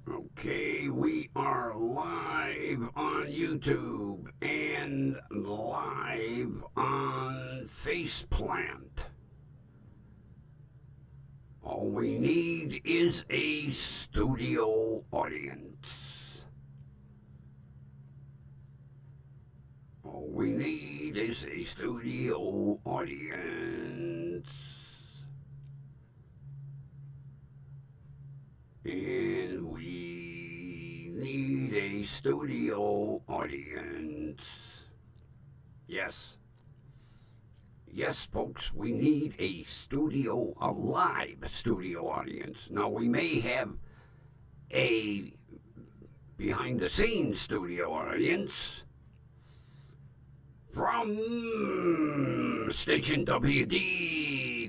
Okay, we are live on YouTube and live on Faceplant. All we need is a studio audience. All we need is a studio audience. And we need a studio audience. Yes. Yes, folks, we need a live studio audience. Now, we may have a behind the scenes studio audience from station WDWL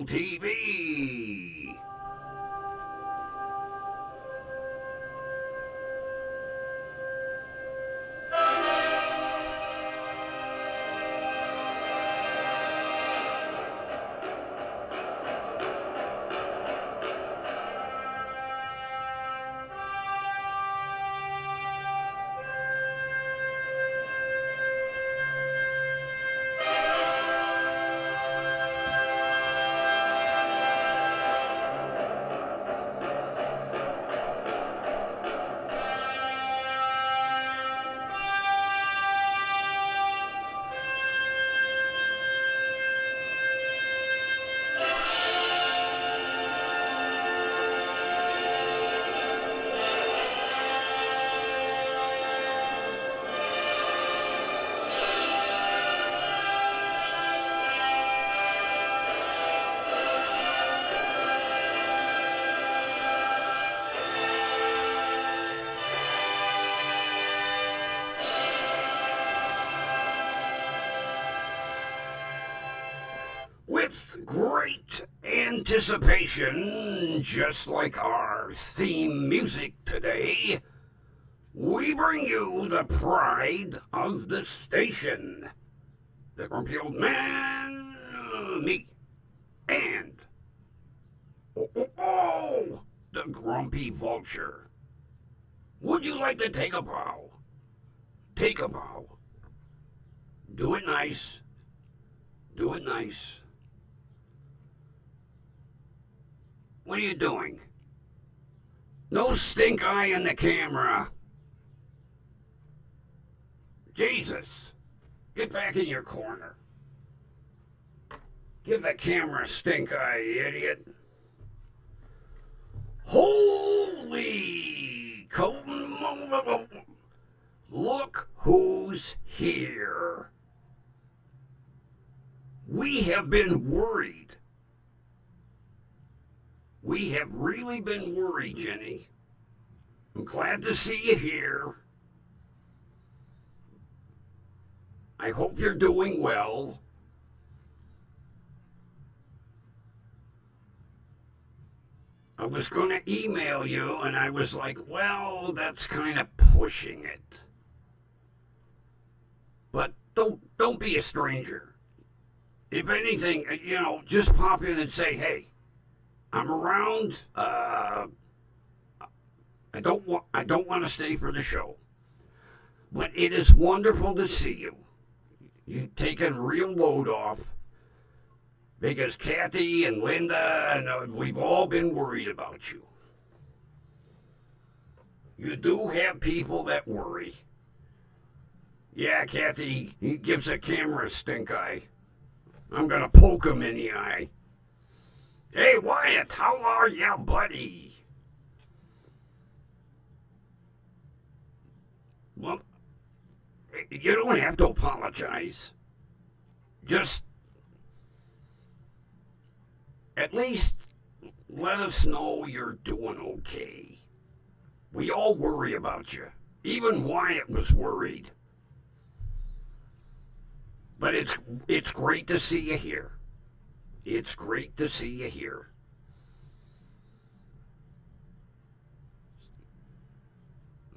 TV. With great anticipation, just like our theme music today, we bring you the pride of the station. The grumpy old man, me, and the grumpy vulture. Would you like to take a bow? Take a bow. Do it nice. Do it nice. What are you doing? No stink eye in the camera. Jesus. Get back in your corner. Give the camera a stink eye, idiot. Holy look who's here. We have been worried. We have really been worried, Jenny. I'm glad to see you here. I hope you're doing well. I was going to email you, and I was like, well, that's kind of pushing it. But don't be a stranger. If anything, just pop in and say, hey, I'm around. I don't want to stay for the show, but it is wonderful to see you. You've taken real load off because Kathy and Linda and we've all been worried about you. You do have people that worry. Yeah, Kathy, he gives the camera a stink eye. I'm gonna poke him in the eye. Hey, Wyatt, how are ya, buddy? Well, you don't have to apologize. Just at least let us know you're doing okay. We all worry about you. Even Wyatt was worried. But it's great to see you here. It's great to see you here.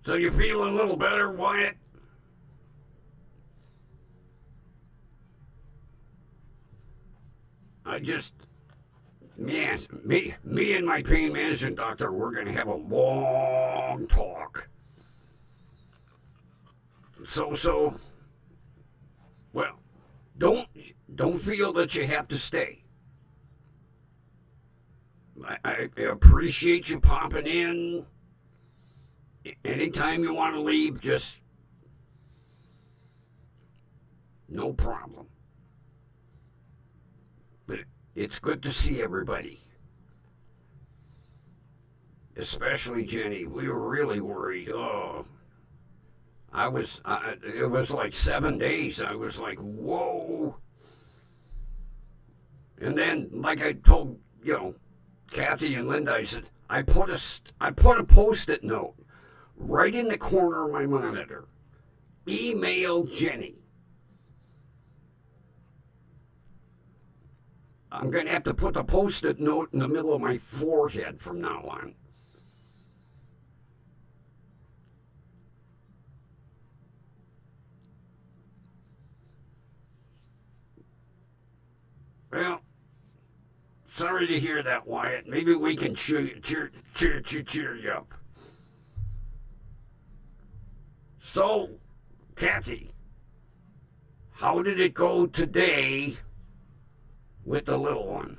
So you feeling a little better, Wyatt? I just Man, me and my pain management doctor, we're going to have a long talk. So, well, don't don't feel that you have to stay. I appreciate you popping in. Anytime you want to leave, just no problem. But it's good to see everybody, especially Jenny. We were really worried. Oh, it was like 7 days. I was like, whoa. And then, like I told, Kathy and Linda, I said, I put a post-it note right in the corner of my monitor. Email Jenny. I'm going to have to put the post-it note in the middle of my forehead from now on. Well, sorry to hear that, Wyatt. Maybe we can cheer you up. So, Kathy, how did it go today with the little one?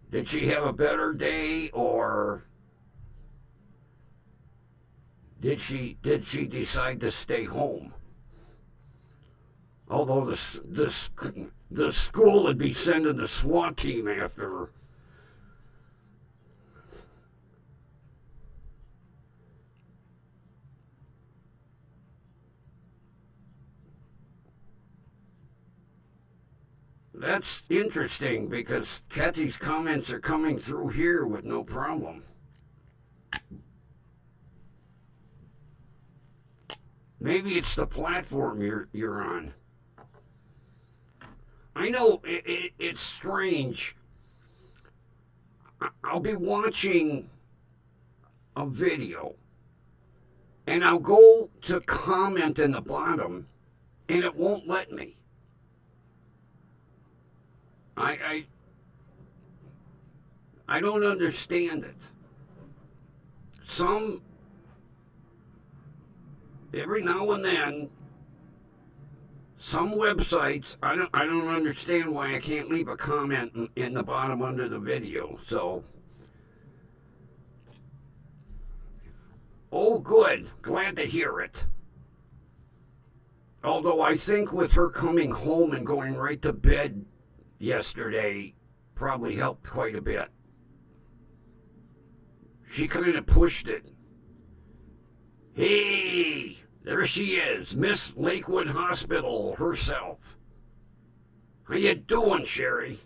Did she have a better day, or did she decide to stay home? Although the school would be sending the SWAT team after her. That's interesting because Kathy's comments are coming through here with no problem. Maybe it's the platform you're on. I know it's strange. I'll be watching a video and I'll go to comment in the bottom and it won't let me. I don't understand it. Every now and then, some websites, I don't understand why I can't leave a comment in the bottom under the video. So, oh good, glad to hear it. Although I think with her coming home and going right to bed yesterday probably helped quite a bit. She kind of pushed it. Hey, there she is, Miss Lakewood Hospital herself. How you doing, Sherry?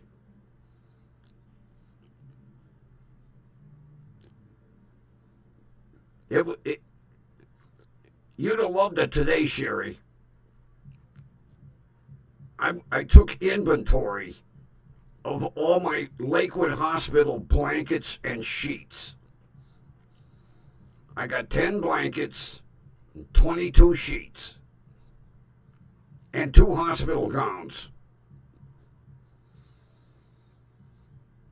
You'd have loved it today, Sherry. I took inventory of all my Lakewood Hospital blankets and sheets. I got 10 blankets, 22 sheets, and 2 hospital gowns.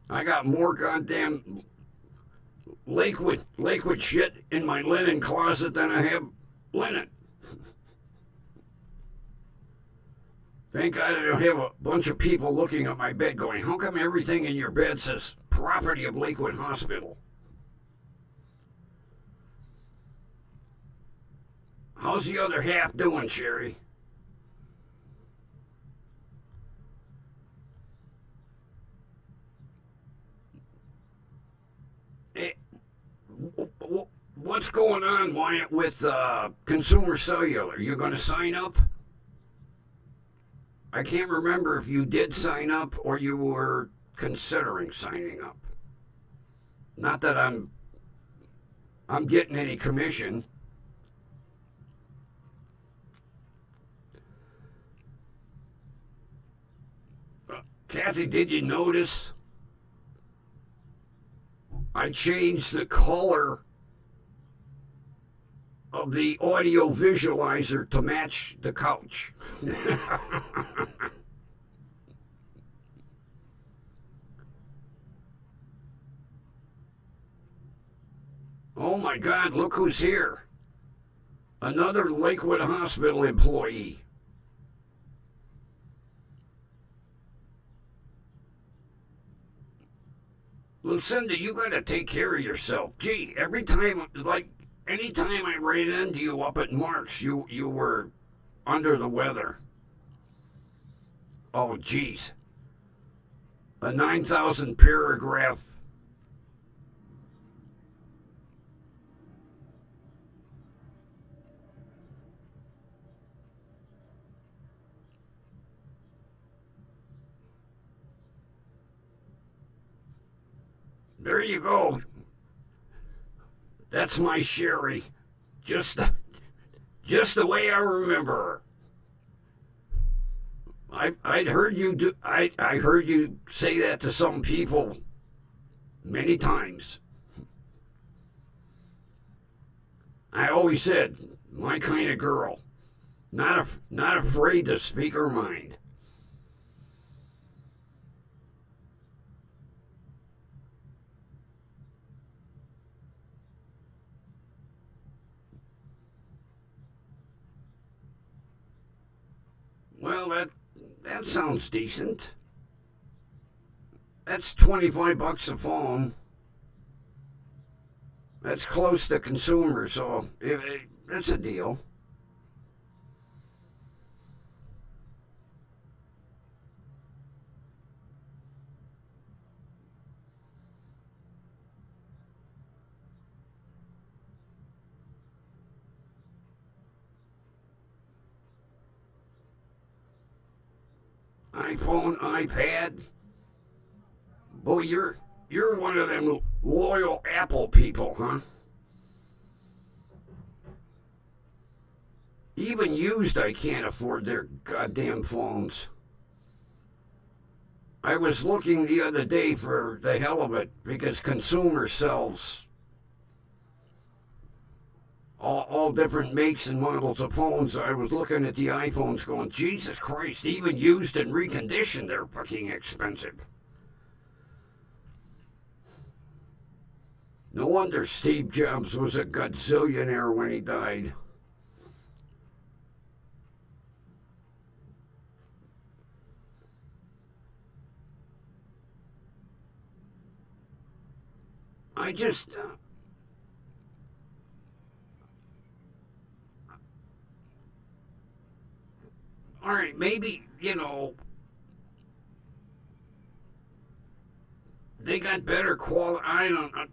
I got more goddamn Lakewood shit in my linen closet than I have linen. Thank God I don't have a bunch of people looking at my bed going, how come everything in your bed says property of Lakewood Hospital? How's the other half doing, Sherry? What's going on, Wyatt, with Consumer Cellular? You going to sign up? I can't remember if you did sign up or you were considering signing up. Not that I'm getting any commission. Kathy, did you notice I changed the color of the audio visualizer to match the couch? Oh my God, look who's here. Another Lakewood Hospital employee. Lucinda, you gotta take care of yourself. Gee, every time, like, anytime I ran into you up at Mark's, you were under the weather. Oh, geez. A 9,000 paragraph. There you go. That's my Sherry. Just, just the way I remember her. I'd heard you do. I heard you say that to some people many times. I always said, my kind of girl, not afraid to speak her mind. Well, that sounds decent. That's 25 bucks a phone. That's close to consumer, so that's a deal. iPhone, iPad. Boy, you're one of them loyal Apple people, huh? Even used, I can't afford their goddamn phones. I was looking the other day for the hell of it because consumer sells all different makes and models of phones. I was looking at the iPhones going, Jesus Christ, even used and reconditioned, they're fucking expensive. No wonder Steve Jobs was a gazillionaire when he died. I just, all right, maybe, they got better quality. I don't know.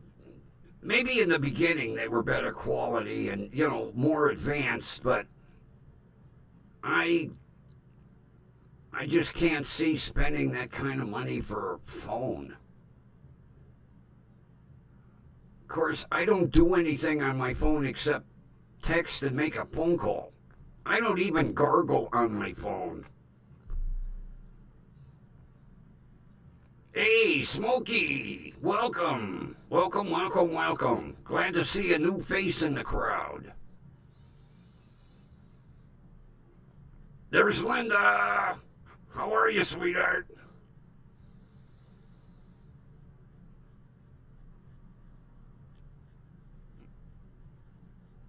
Maybe in the beginning they were better quality and, more advanced, but I I just can't see spending that kind of money for a phone. Of course, I don't do anything on my phone except text and make a phone call. I don't even gargle on my phone. Hey, Smokey! Welcome! Welcome, welcome, welcome. Glad to see a new face in the crowd. There's Linda! How are you, sweetheart?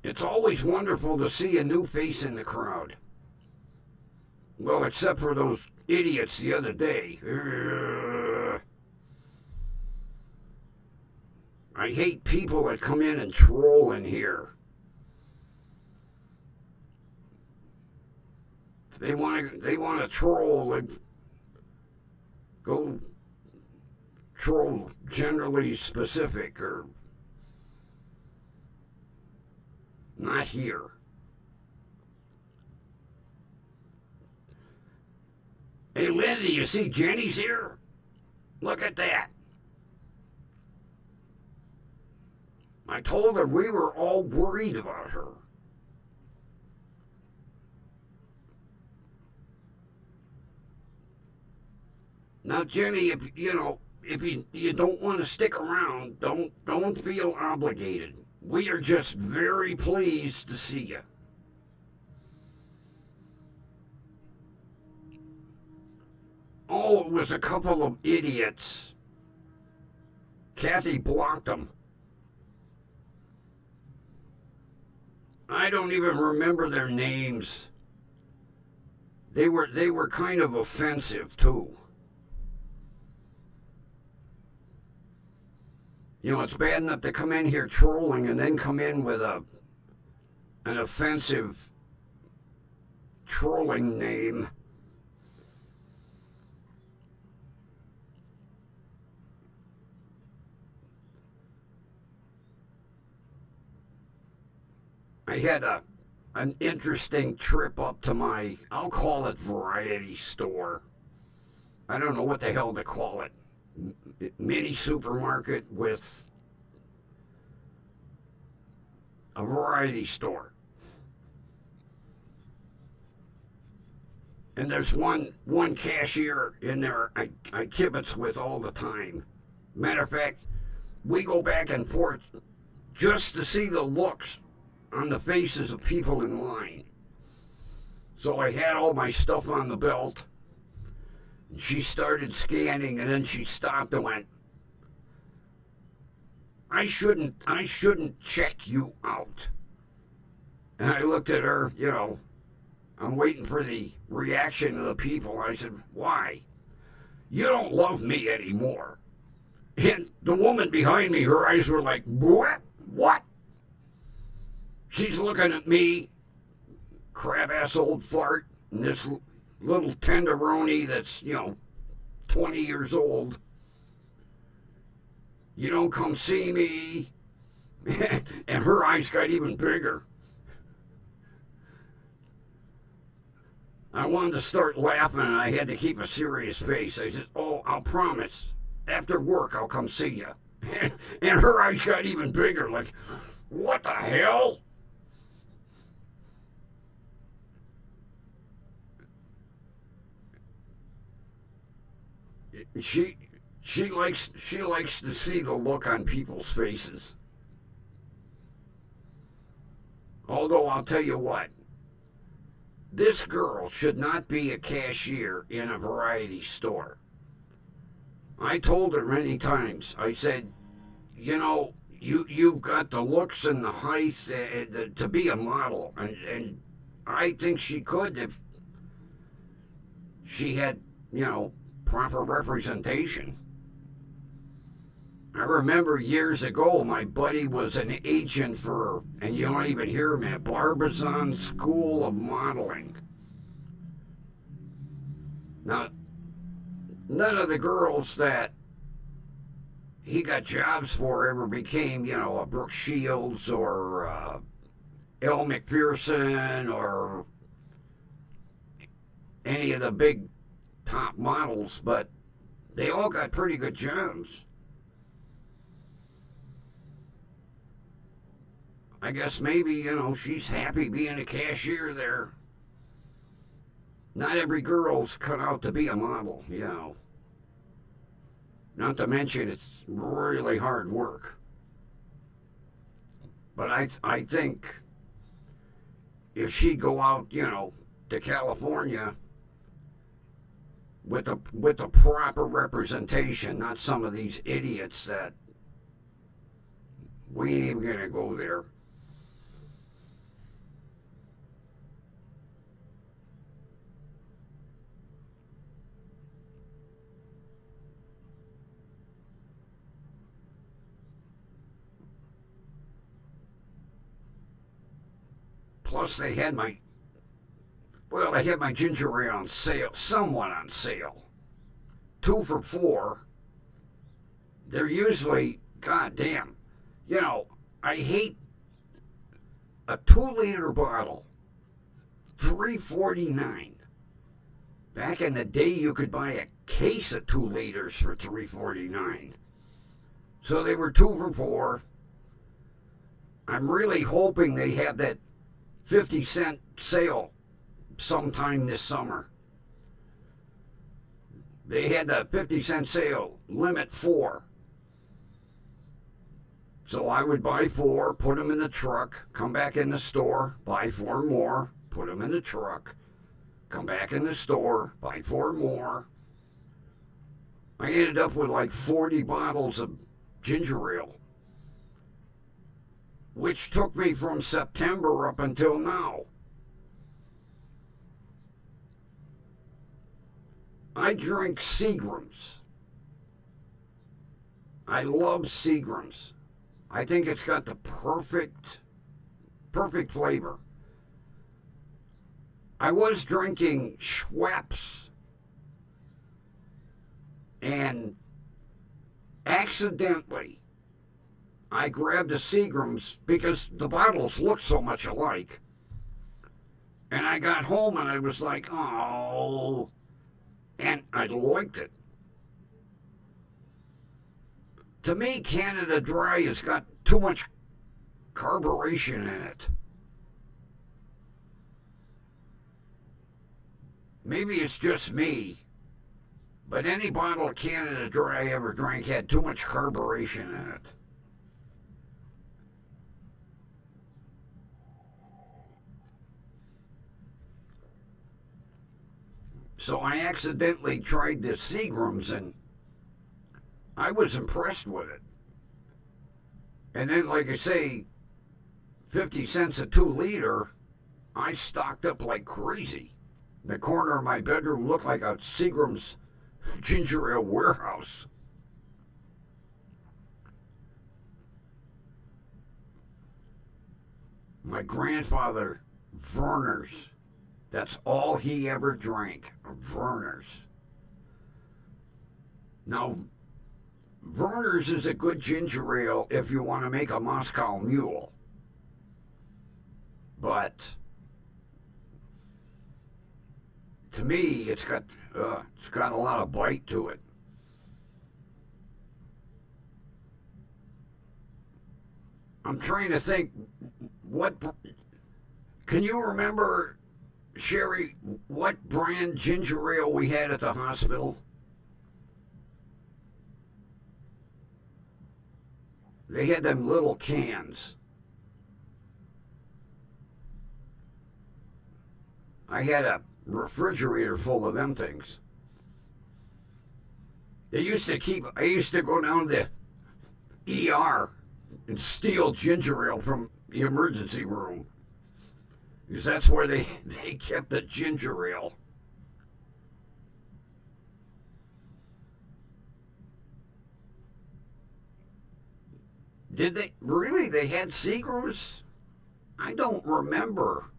It's always wonderful to see a new face in the crowd. Well, except for those idiots the other day. I hate people that come in and troll in here. They want to troll. They go troll generally specific or not here. Hey, Linda, you see Jenny's here? Look at that. I told her we were all worried about her. Now, Jenny, if you don't want to stick around, don't feel obligated. We are just very pleased to see you. Oh, it was a couple of idiots. Kathy blocked them. I don't even remember their names. They were kind of offensive too. You know, it's bad enough to come in here trolling and then come in with an offensive trolling name. I had an interesting trip up to my, I'll call it variety store. I don't know what the hell to call it. Mini supermarket with a variety store. And there's one cashier in there I kibitz with all the time. Matter of fact, we go back and forth just to see the looks on the faces of people in line. So I had all my stuff on the belt. She started scanning and then she stopped and went, I shouldn't check you out. And I looked at her, you know, I'm waiting for the reaction of the people. I said, why? You don't love me anymore. And the woman behind me, her eyes were like, what? What? She's looking at me, crab-ass old fart, and this little tenderoni that's, 20 years old. You don't come see me. And her eyes got even bigger. I wanted to start laughing, and I had to keep a serious face. I said, oh, I'll promise. After work, I'll come see you. And her eyes got even bigger, like, what the hell? She likes to see the look on people's faces. Although I'll tell you what, this girl should not be a cashier in a variety store. I told her many times. I said, you've got the looks and the height to be a model, and I think she could if she had, proper representation. I remember years ago, my buddy was an agent for, and you don't even hear him, at Barbizon School of Modeling. Now, none of the girls that he got jobs for ever became, a Brooke Shields or Elle McPherson or any of the big top models, but they all got pretty good jobs. I guess maybe, she's happy being a cashier there. Not every girl's cut out to be a model, Not to mention it's really hard work. But I think if she'd go out, to California with the proper representation, not some of these idiots that we ain't even gonna go there. Plus, they had my ginger ale on sale, somewhat on sale. 2 for $4. They're usually, goddamn, I hate a 2-liter bottle, $3.49. Back in the day, you could buy a case of 2 liters for $3.49. So they were 2 for $4. I'm really hoping they have that 50-cent sale sometime this summer. They had the 50-cent sale, limit 4. So I would buy 4, put them in the truck, come back in the store, buy 4 more, put them in the truck, come back in the store, buy 4 more. I ended up with like 40 bottles of ginger ale. which took me from September up until now. I drink Seagrams. I love Seagrams. I think it's got the perfect flavor. I was drinking Schweppes and accidentally I grabbed a Seagram's because the bottles look so much alike. And I got home and I was like, oh, and I liked it. To me, Canada Dry has got too much carburation in it. Maybe it's just me, but any bottle of Canada Dry I ever drank had too much carburation in it. So I accidentally tried the Seagram's and I was impressed with it. And then, like I say, 50 cents a 2 liter, I stocked up like crazy. The corner of my bedroom looked like a Seagram's ginger ale warehouse. My grandfather, Verner's. That's all he ever drank, Verner's. Now, Verner's is a good ginger ale if you want to make a Moscow Mule. But to me, it's got a lot of bite to it. I'm trying to think, what can you remember, Sherry, what brand ginger ale we had at the hospital? They had them little cans. I had a refrigerator full of them things. I used to go down to ER and steal ginger ale from the emergency room. Because that's where they kept the ginger ale. Did they really? They had Seagram's? I don't remember.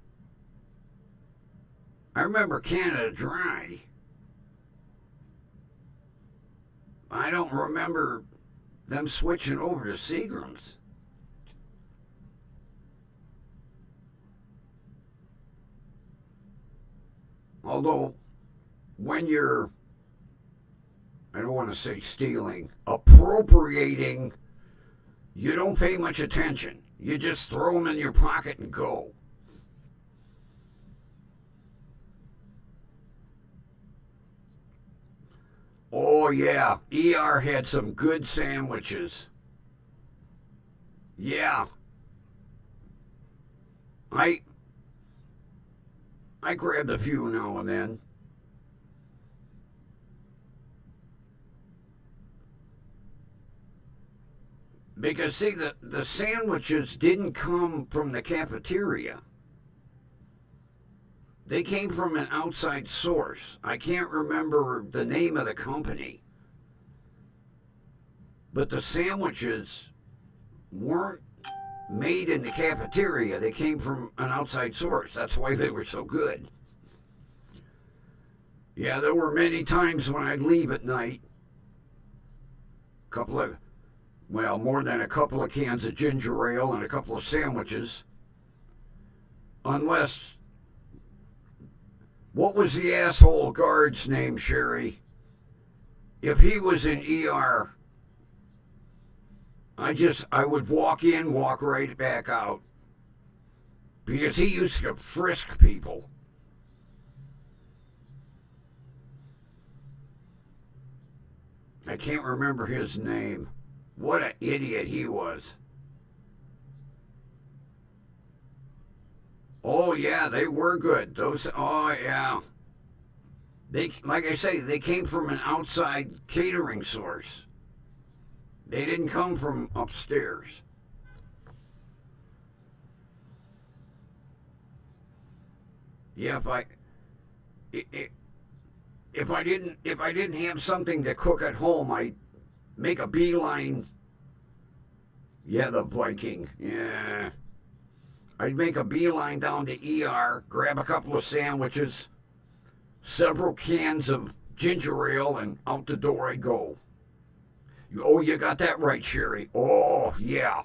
I remember Canada Dry. I don't remember them switching over to Seagram's. Although, when you're, I don't want to say stealing, appropriating, you don't pay much attention. You just throw them in your pocket and go. Oh, yeah. ER had some good sandwiches. Yeah. I I grabbed a few now and then. Because, see, the sandwiches didn't come from the cafeteria. They came from an outside source. I can't remember the name of the company. But the sandwiches weren't made in the cafeteria. They came from an outside source. That's why they were so good. Yeah, there were many times when I'd leave at night. More than a couple of cans of ginger ale and a couple of sandwiches. Unless, what was the asshole guard's name, Sherry? If he was in ER, I would walk in, walk right back out. Because he used to frisk people. I can't remember his name. What an idiot he was. Oh, yeah, they were good. Oh, yeah. Like I say, they came from an outside catering source. They didn't come from upstairs. Yeah, i- if I didn't have something to cook at home, I'd make a beeline. Yeah, the Viking. Yeah, I'd make a beeline down to ER, grab a couple of sandwiches, several cans of ginger ale, and out the door I go. Oh, you got that right, Sherry. Oh, yeah.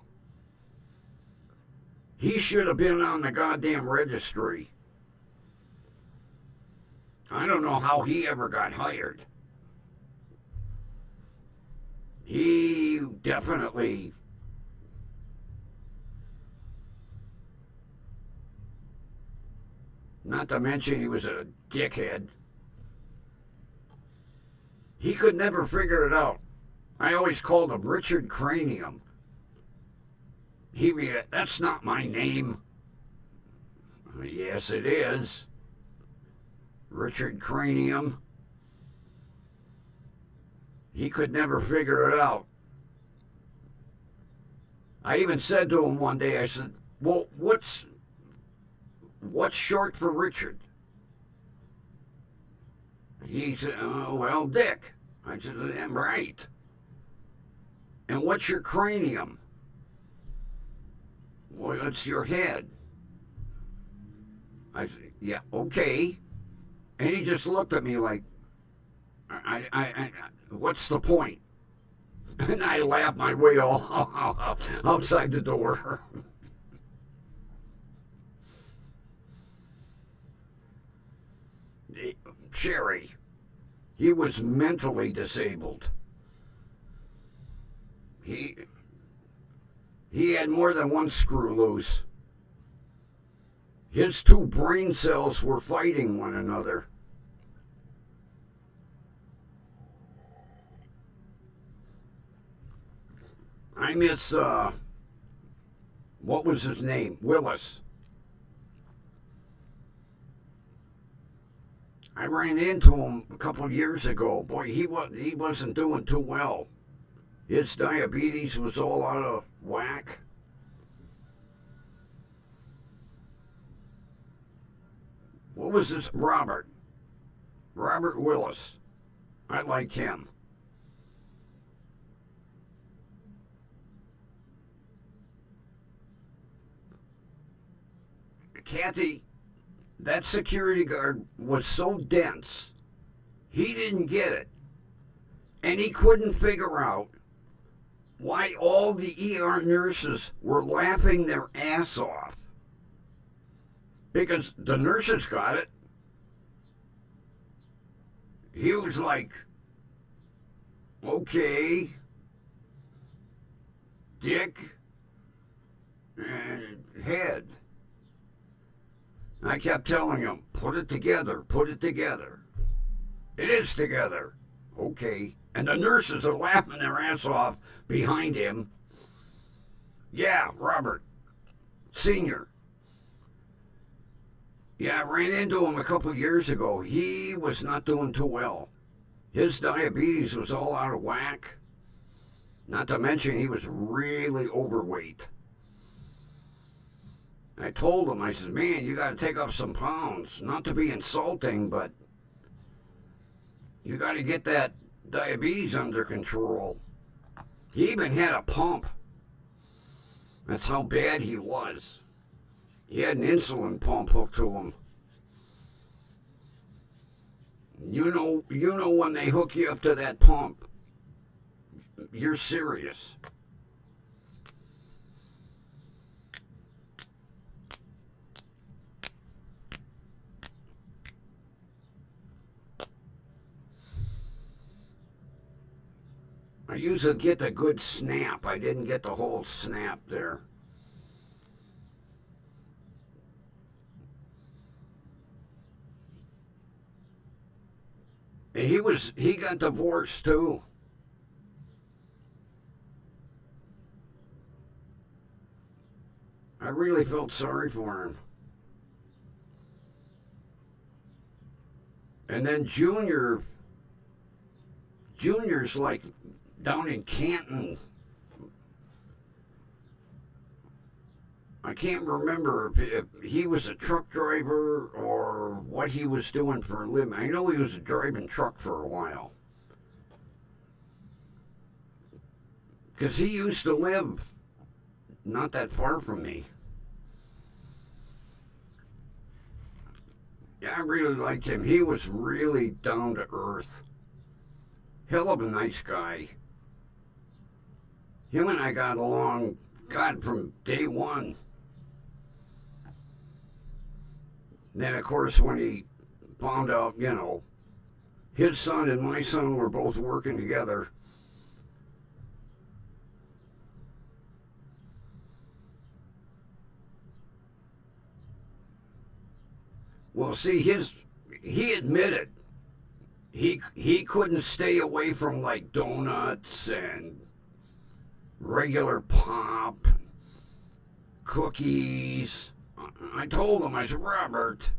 He should have been on the goddamn registry. I don't know how he ever got hired. He definitely. Not to mention he was a dickhead. He could never figure it out. I always called him Richard Cranium. That's not my name. Yes, it is. Richard Cranium. He could never figure it out. I even said to him one day, I said, well, what's short for Richard? He said, oh, well, Dick. I said, I'm right. And what's your cranium? Well, it's your head. I said, yeah, okay. And he just looked at me like, what's the point? And I laughed my way all outside the door. Sherry, he was mentally disabled. He he had more than one screw loose. His two brain cells were fighting one another. I miss what was his name? Willis. I ran into him a couple of years ago. Boy, he wasn't doing too well. His diabetes was all out of whack. What was this? Robert Willis. I like him. Kathy, that security guard was so dense, he didn't get it. And he couldn't figure out why all the ER nurses were laughing their ass off. Because the nurses got it. He was like, okay, Dick, and head. I kept telling him, put it together, put it together. It is together. Okay. And the nurses are laughing their ass off behind him. Yeah, Robert, Senior. Yeah, I ran into him a couple of years ago. He was not doing too well. His diabetes was all out of whack. Not to mention he was really overweight. I told him, I said, man, you got to take off some pounds. Not to be insulting, but you got to get that diabetes under control. He even had a pump. That's how bad he was. He had an insulin pump hooked to him. You know when they hook you up to that pump, you're serious. I usually get the good snap. I didn't get the whole snap there. And he got divorced too. I really felt sorry for him. And then Junior's like down in Canton. I can't remember if he was a truck driver or what he was doing for a living. I know he was driving truck for a while. Because he used to live not that far from me. Yeah, I really liked him. He was really down to earth. Hell of a nice guy. Him and I got along, God, from day one. Then, of course, when he found out, his son and my son were both working together. Well, see, he admitted he couldn't stay away from like donuts and regular pop, cookies. I told him, I said, Robert,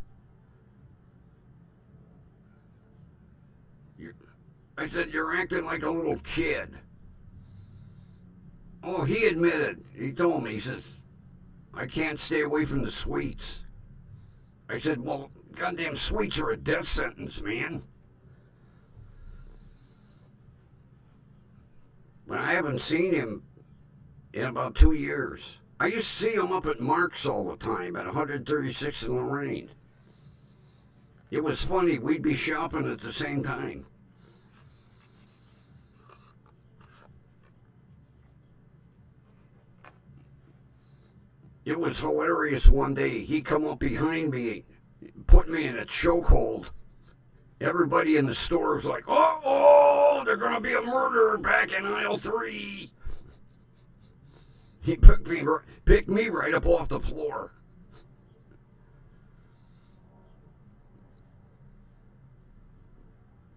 I said, you're acting like a little kid. Oh, he admitted. He told me, he says, I can't stay away from the sweets. I said, well, goddamn sweets are a death sentence, man. But I haven't seen him in about 2 years. I used to see him up at Mark's all the time at 136 in Lorraine. It was funny. We'd be shopping at the same time. It was hilarious one day. He come up behind me, put me in a chokehold. Everybody in the store was like, oh, there's going to be a murder back in aisle 3. He picked me right up off the floor.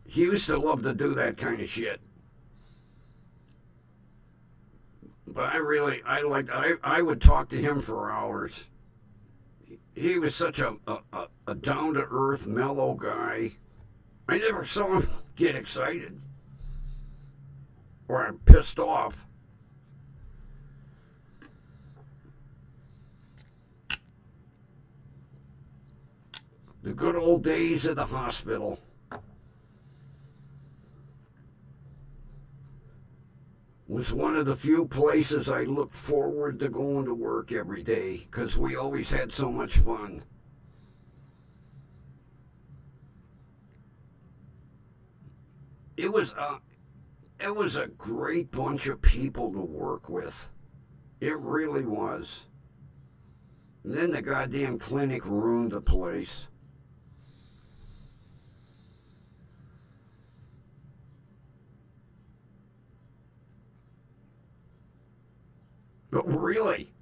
He used to love to do that kind of shit. But I would talk to him for hours. He was such a down to earth, mellow guy. I never saw him get excited or pissed off. The good old days of the hospital. Was one of the few places I looked forward to going to work every day because we always had so much fun. It was a great bunch of people to work with. It really was. And then the goddamn clinic ruined the place. But really,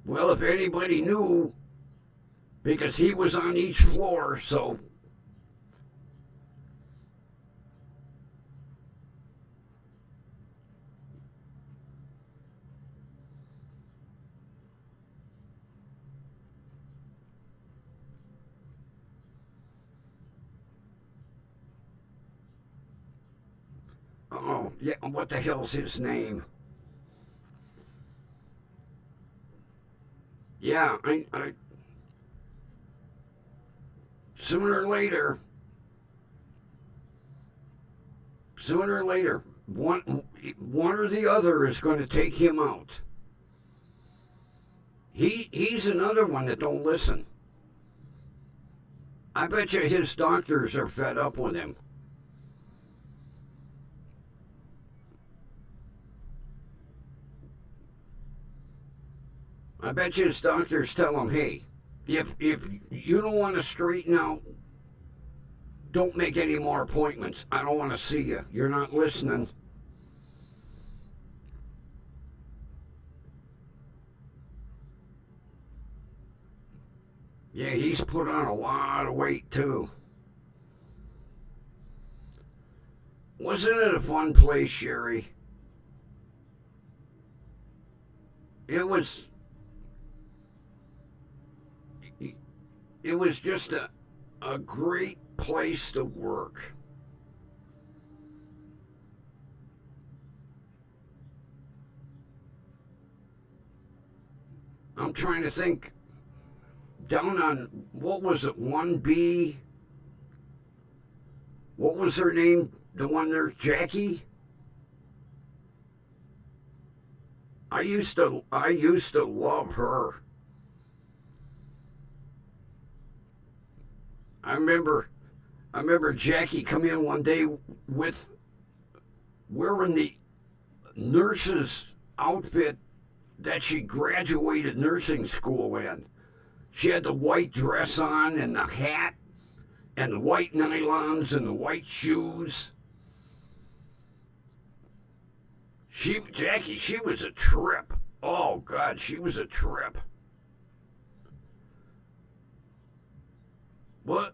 well, if anybody knew, because he was on each floor, so oh yeah, what the hell's his name? Yeah, I sooner or later, one or the other is going to take him out. He's another one that don't listen. I bet you his doctors are fed up with him. I bet you his doctors tell him, hey, if you don't want to straighten out, don't make any more appointments. I don't want to see you. You're not listening. Yeah, he's put on a lot of weight too. Wasn't it a fun place, Sherry? It was. It was just a great place to work. I'm trying to think. Down on, what was it, 1B? What was her name? The one there, Jackie? I used to love her. I remember I remember Jackie come in one day with wearing the nurse's outfit that she graduated nursing school in. She had the white dress on and the hat and the white nylons and the white shoes. She was a trip. Oh God, she was a trip. Well,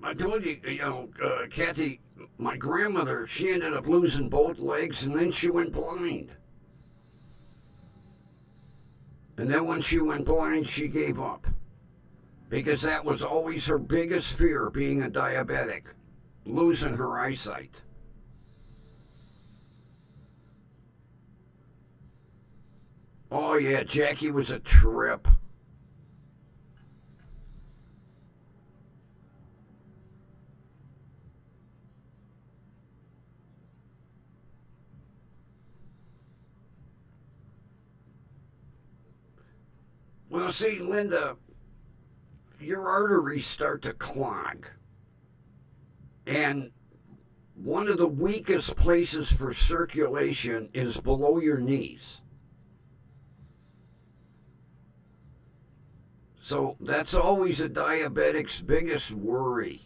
I told you, Kathy, my grandmother, she ended up losing both legs and then she went blind. And then when she went blind, she gave up because that was always her biggest fear, being a diabetic, losing her eyesight. Oh yeah, Jackie was a trip. Well, see, Linda, your arteries start to clog. And one of the weakest places for circulation is below your knees. So that's always a diabetic's biggest worry.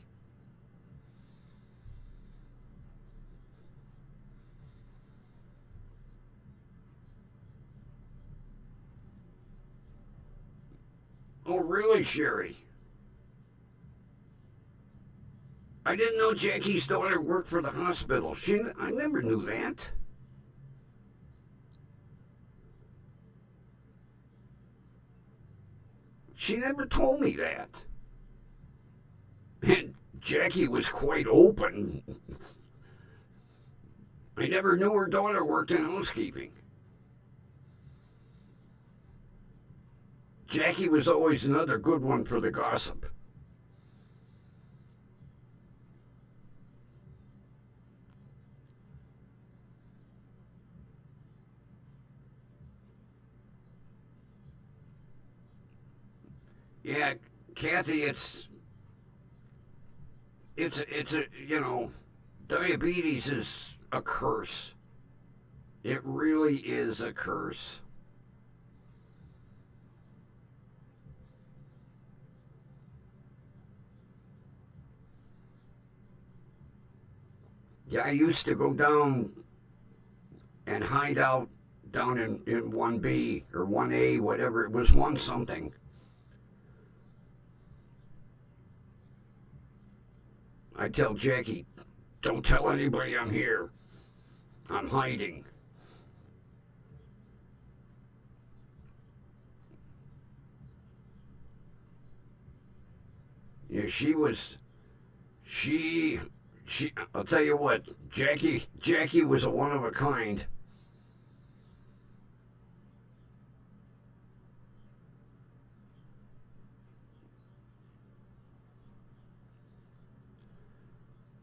Oh, really, Sherry? I didn't know Jackie's daughter worked for the hospital. I never knew that. She never told me that. And Jackie was quite open. I never knew her daughter worked in housekeeping. Jackie was always another good one for the gossip. Yeah, Kathy, diabetes is a curse. It really is a curse. Yeah, I used to go down and hide out down in 1B or 1A, whatever. It was one something. I tell Jackie, don't tell anybody I'm here. I'm hiding. Yeah, she, I'll tell you what, Jackie was a one of a kind.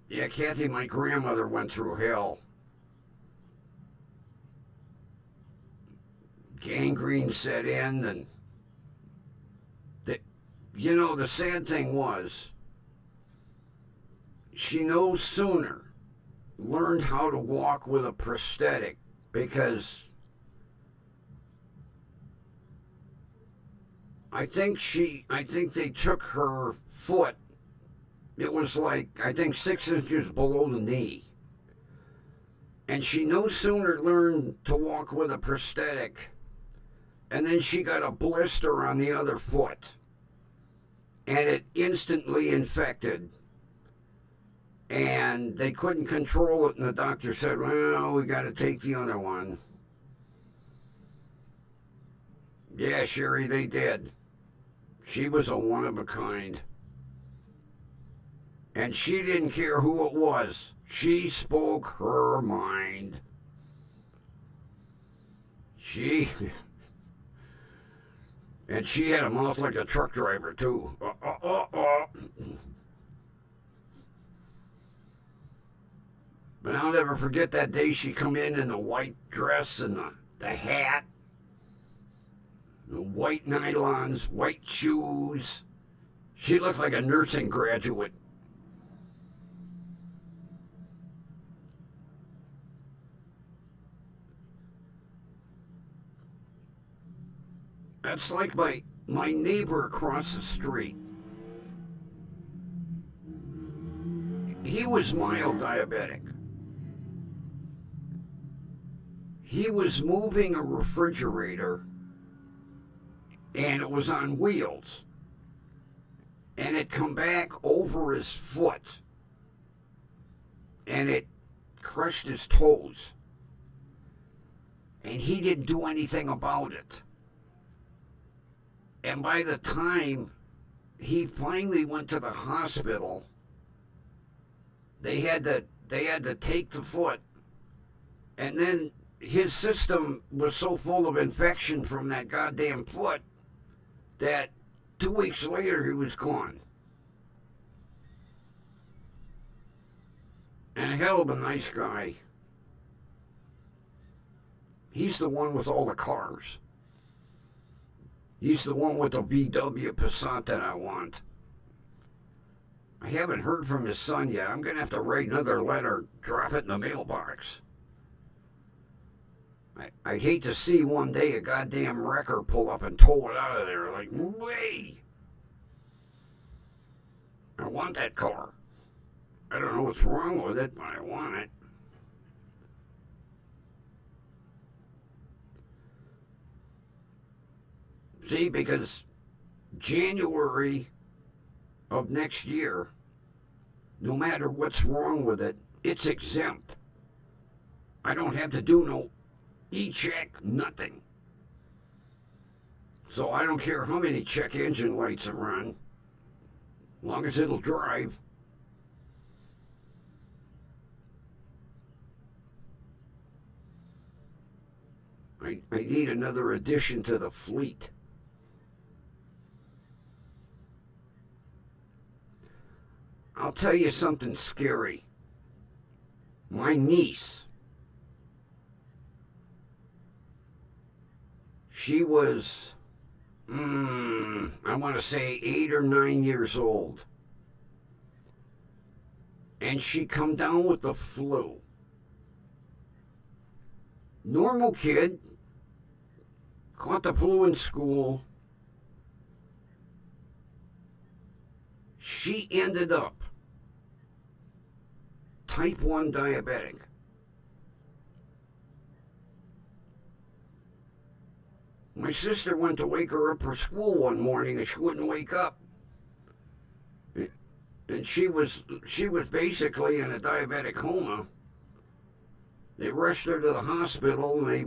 Yeah, Kathy, my grandmother went through hell. Gangrene set in, and the, the sad thing was, she no sooner learned how to walk with a prosthetic because I think they took her foot. It was like, I think, 6 inches below the knee. And she no sooner learned to walk with a prosthetic, and then she got a blister on the other foot. And it instantly infected. And they couldn't control it, and the doctor said, well, we got to take the other one. Yeah, Sherry, they did. She was a one of a kind. And she didn't care who it was. She spoke her mind. She And she had a mouth like a truck driver, too. But I'll never forget that day she come in the white dress and the hat, the white nylons, white shoes. She looked like a nursing graduate. That's like my neighbor across the street. He was mild diabetic. He was moving a refrigerator and it was on wheels and it come back over his foot and it crushed his toes and he didn't do anything about it. And by the time he finally went to the hospital, they had to take the foot, and then his system was so full of infection from that goddamn foot that 2 weeks later he was gone. And a hell of a nice guy. He's the one with all the cars. He's the one with the VW Passat that I want. I haven't heard from his son yet. I'm going to have to write another letter, drop it in the mailbox. I'd hate to see one day a goddamn wrecker pull up and tow it out of there. Like, way. I want that car. I don't know what's wrong with it, but I want it. See, because January of next year, no matter what's wrong with it, it's exempt. I don't have to do no e-check, nothing. So I don't care how many check engine lights are on, as long as it'll drive. I need another addition to the fleet. I'll tell you something scary. My niece, she was, I want to say 8 or 9 years old. And she come down with the flu. Normal kid, caught the flu in school. She ended up type 1 diabetic. My sister went to wake her up for school one morning and she wouldn't wake up. And she was basically in a diabetic coma. They rushed her to the hospital and they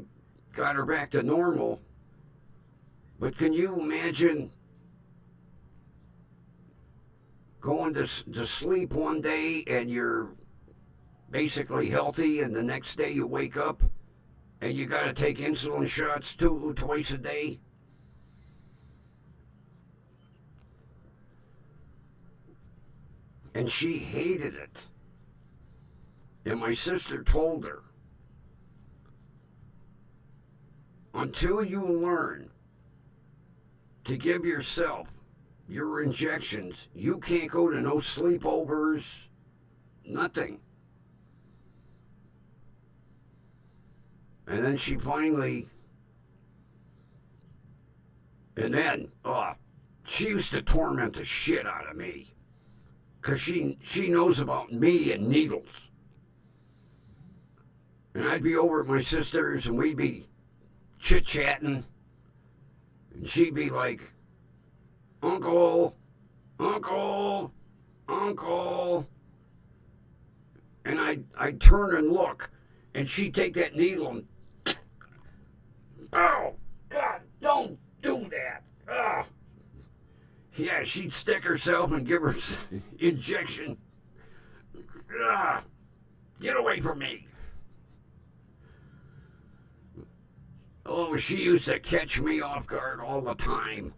got her back to normal. But can you imagine going to sleep one day and you're basically healthy, and the next day you wake up and you got to take insulin shots twice a day? And she hated it. And my sister told her, until you learn to give yourself your injections, you can't go to no sleepovers, nothing. And then she finally, she used to torment the shit out of me. Because she knows about me and needles. And I'd be over at my sister's and we'd be chit-chatting. And she'd be like, Uncle, Uncle, Uncle. And I'd turn and look. And she'd take that needle and, oh, God, don't do that. Oh. Yeah, she'd stick herself and give her injection. Get away from me. Oh, she used to catch me off guard all the time,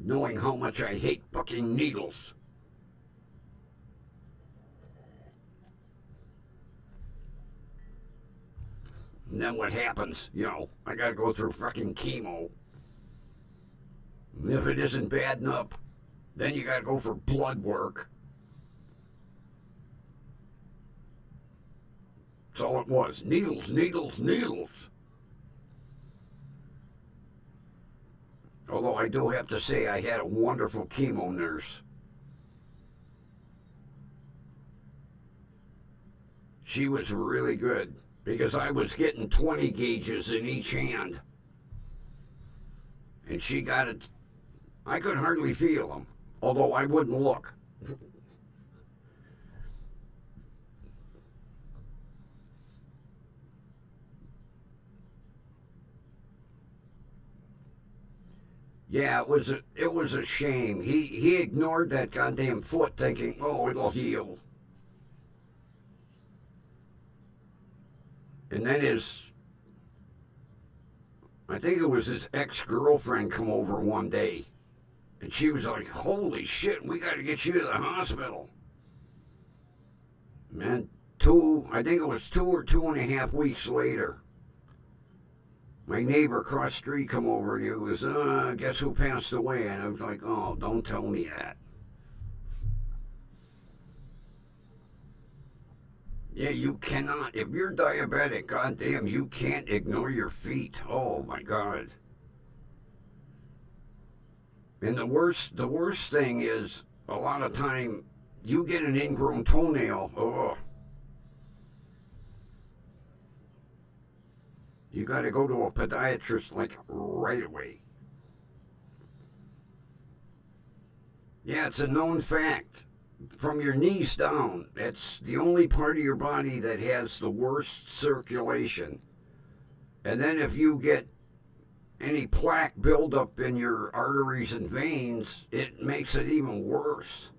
knowing how much I hate fucking needles. And then what happens? I gotta go through fucking chemo. And if it isn't bad enough, then you gotta go for blood work. That's all it was. Needles, needles, needles. Although I do have to say I had a wonderful chemo nurse. She was really good because I was getting 20 gauges in each hand. And she got it. I could hardly feel them, although I wouldn't look. Yeah, it was a shame. He ignored that goddamn foot, thinking, oh, it'll heal. And then I think it was his ex-girlfriend come over one day, and she was like, holy shit, we got to get you to the hospital. Man, I think it was 2 or 2.5 weeks later, my neighbor across the street come over and he was, guess who passed away? And I was like, oh, don't tell me that. Yeah, you cannot. If you're diabetic, goddamn, you can't ignore your feet. Oh my God. And the worst thing is a lot of time you get an ingrown toenail. Oh, you got to go to a podiatrist like right away. Yeah, it's a known fact. From your knees down, it's the only part of your body that has the worst circulation. And then if you get any plaque buildup in your arteries and veins, it makes it even worse.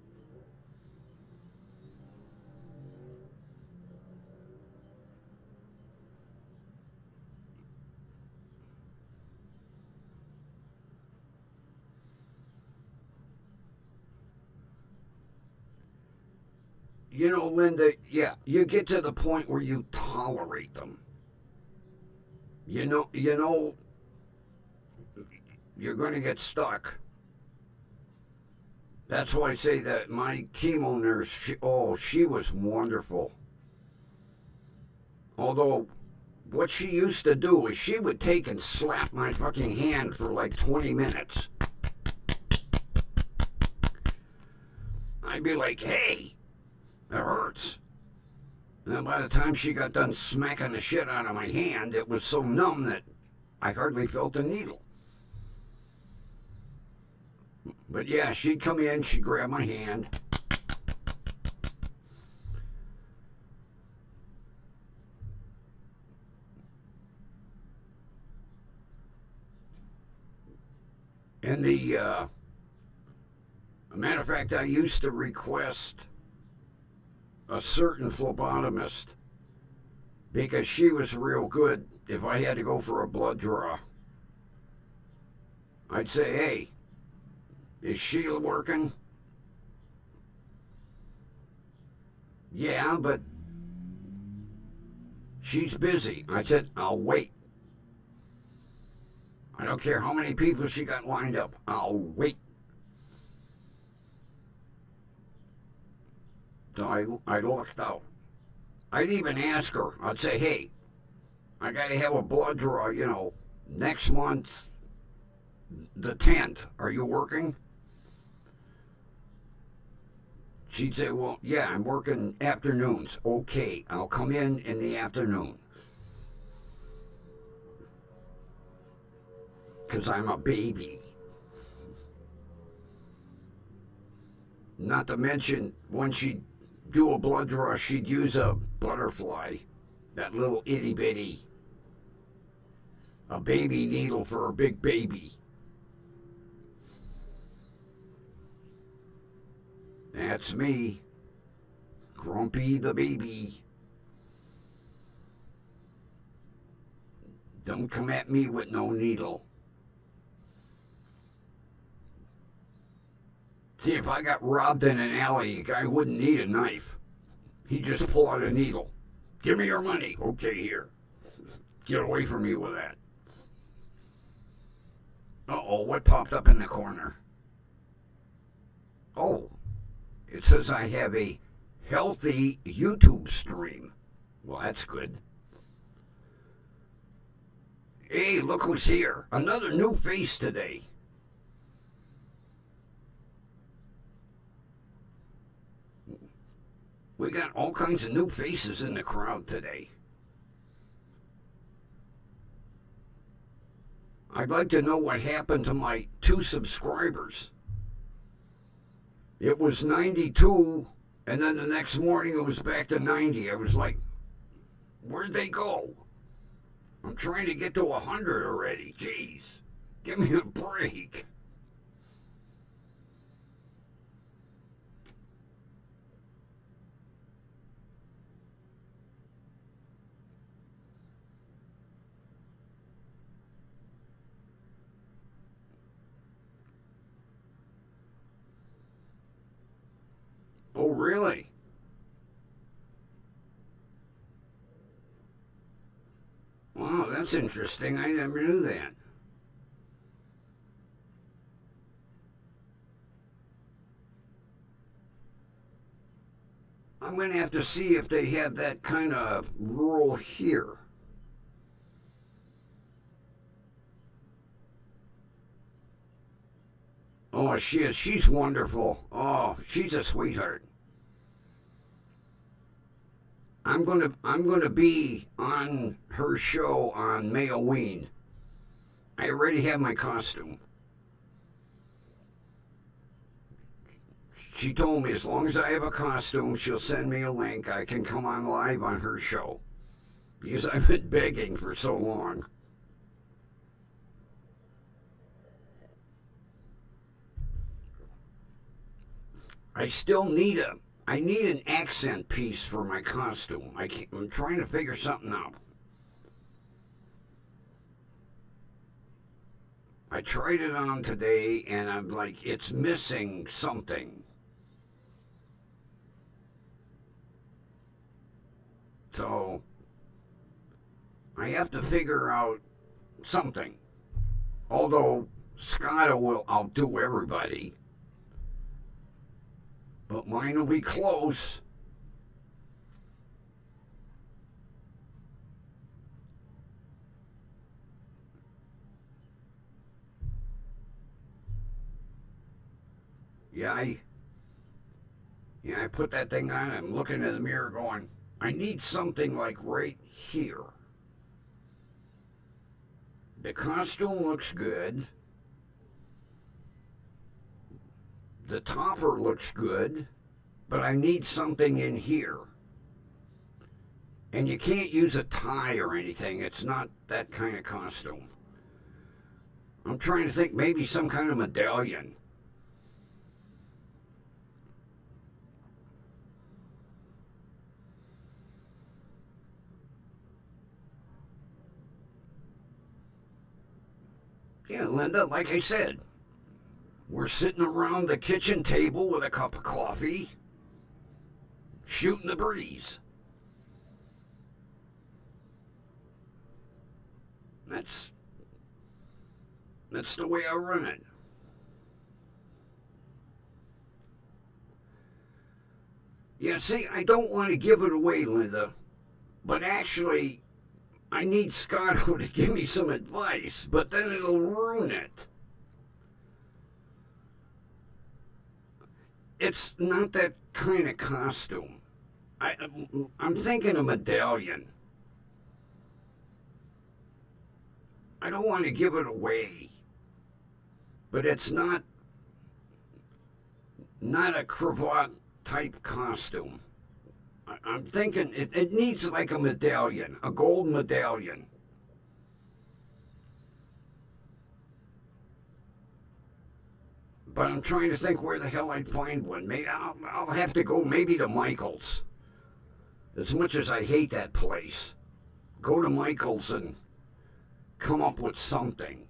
Linda, yeah, you get to the point where you tolerate them. You know, you're going to get stuck. That's why I say that my chemo nurse, she was wonderful. Although, what she used to do is she would take and slap my fucking hand for like 20 minutes. I'd be like, hey, it hurts. And then by the time she got done smacking the shit out of my hand, it was so numb that I hardly felt the needle. But yeah, she'd come in, she'd grab my hand. And a matter of fact, I used to request a certain phlebotomist because she was real good. If I had to go for a blood draw, I'd say, hey, is Sheila working? Yeah, but she's busy. I said, I'll wait. I don't care how many people she got lined up. I'll wait. So I lucked out. I'd even ask her, I'd say, hey, I got to have a blood draw, next month, the 10th. Are you working? She'd say, well, yeah, I'm working afternoons. Okay, I'll come in the afternoon. Because I'm a baby. Not to mention, when she'd do a blood draw, she'd use a butterfly, that little itty bitty, a baby needle for a big baby. That's me, Grumpy the baby. Don't come at me with no needle. See, if I got robbed in an alley, a guy wouldn't need a knife. He'd just pull out a needle. Give me your money. Okay, here. Get away from me with that. Uh-oh, what popped up in the corner? Oh, it says I have a healthy YouTube stream. Well, that's good. Hey, look who's here. Another new face today. We got all kinds of new faces in the crowd today. I'd like to know what happened to my 2 subscribers. It was 92, and then the next morning it was back to 90. I was like, where'd they go? I'm trying to get to 100 already. Jeez, give me a break. Oh, really? Wow, that's interesting. I never knew that. I'm going to have to see if they have that kind of rule here. Oh, she is. She's wonderful. Oh, she's a sweetheart. I'm gonna be on her show on Halloween. I already have my costume. She told me as long as I have a costume, she'll send me a link. I can come on live on her show because I've been begging for so long. I still need I need an accent piece for my costume. I'm trying to figure something out. I tried it on today and I'm like, it's missing something. So I have to figure out something. Although Scott will outdo everybody. But mine will be close. Yeah, I put that thing on. I'm looking in the mirror going, I need something like right here. The costume looks good. The topper looks good, but I need something in here. And you can't use a tie or anything. It's not that kind of costume. I'm trying to think maybe some kind of medallion. Yeah, Linda, like I said, we're sitting around the kitchen table with a cup of coffee, shooting the breeze. That's the way I run it. Yeah, see, I don't want to give it away, Linda, but actually, I need Scotto to give me some advice, but then it'll ruin it. It's not that kind of costume. I'm thinking a medallion. I don't want to give it away, but it's not a cravat type costume. I'm thinking it needs like a medallion, a gold medallion. But I'm trying to think where the hell I'd find one. Maybe I'll have to go maybe to Michael's. As much as I hate that place, go to Michael's and come up with something.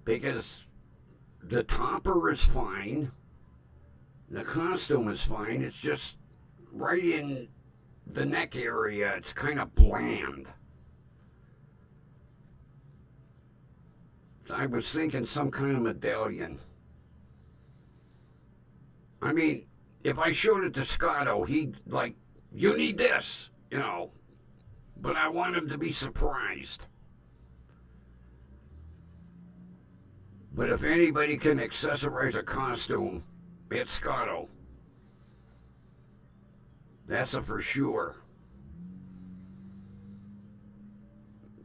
Because the topper is fine, the costume is fine, it's just right in the neck area, it's kind of bland. I was thinking some kind of medallion. I mean, if I showed it to Scotto, he'd like, you need this, you know. But I want him to be surprised. But if anybody can accessorize a costume, it's Scotto. That's a for sure.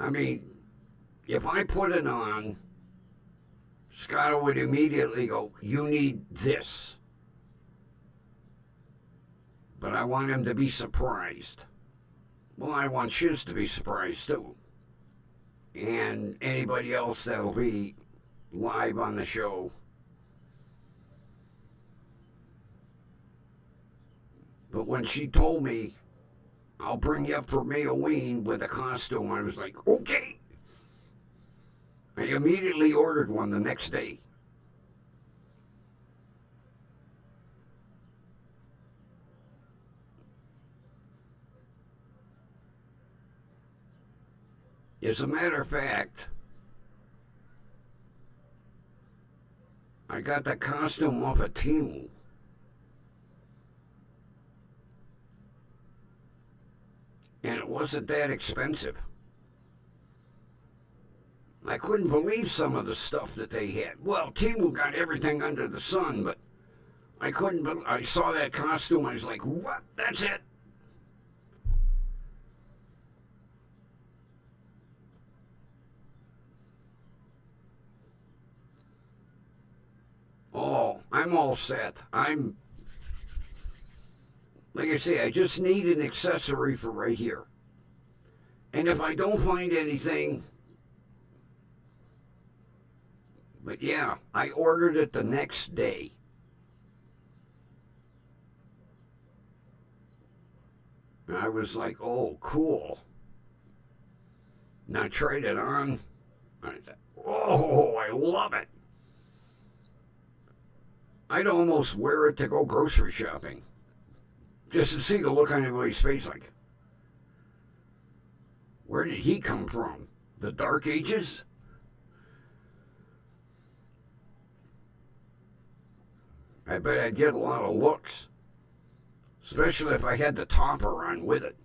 I mean, if I put it on, Scotto would immediately go, you need this. But I want him to be surprised. Well, I want Shiz to be surprised too. And anybody else that'll be live on the show. But when she told me, I'll bring you up for Halloween with a costume, I was like, okay. I immediately ordered one the next day. As a matter of fact, I got the costume off of Temu. And it wasn't that expensive. I couldn't believe some of the stuff that they had. Well, Temu got everything under the sun, but I couldn't believe, I saw that costume, I was like, what? That's it? Oh, I'm all set. Like I say, I just need an accessory for right here. And if I don't find anything, but yeah, I ordered it the next day. And I was like, oh, cool. And I tried it on. I thought, oh, I love it. I'd almost wear it to go grocery shopping. Just to see the look on everybody's face like, where did he come from? The Dark Ages? I bet I'd get a lot of looks. Especially if I had the topper on with it.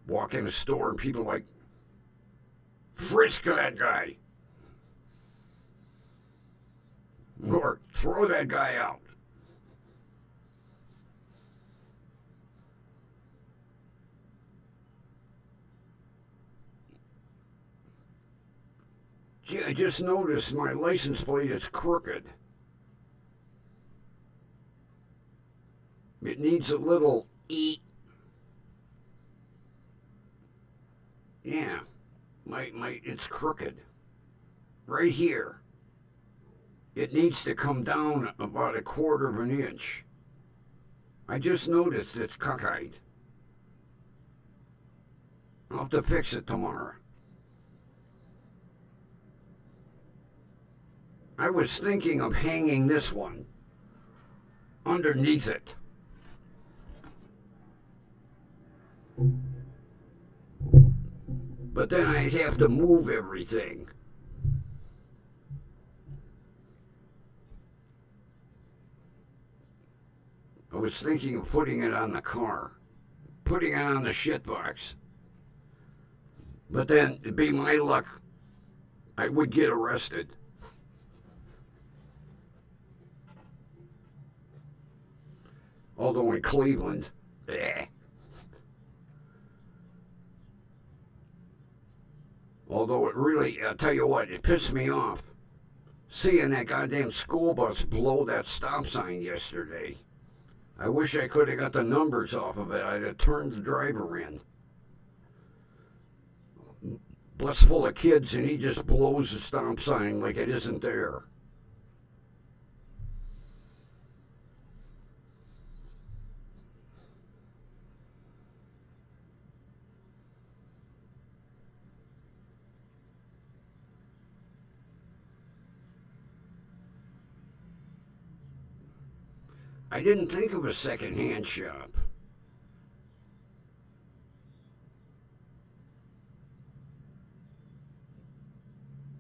Walk in a store and people like, frisk that guy. Or throw that guy out. Gee, I just noticed my license plate is crooked. It needs a little E. Yeah, it's crooked. Right here. It needs to come down about 1/4 of an inch. I just noticed it's cockeyed. I'll have to fix it tomorrow. I was thinking of hanging this one underneath it. But then I'd have to move everything. I was thinking of putting it on the car, putting it on the shit box. But then, it'd be my luck, I would get arrested. Although in Cleveland, eh. Although it really, I'll tell you what, it pissed me off. Seeing that goddamn school bus blow that stop sign yesterday. I wish I could have got the numbers off of it. I'd have turned the driver in. Bus full of kids and he just blows the stop sign like it isn't there. I didn't think of a second-hand shop.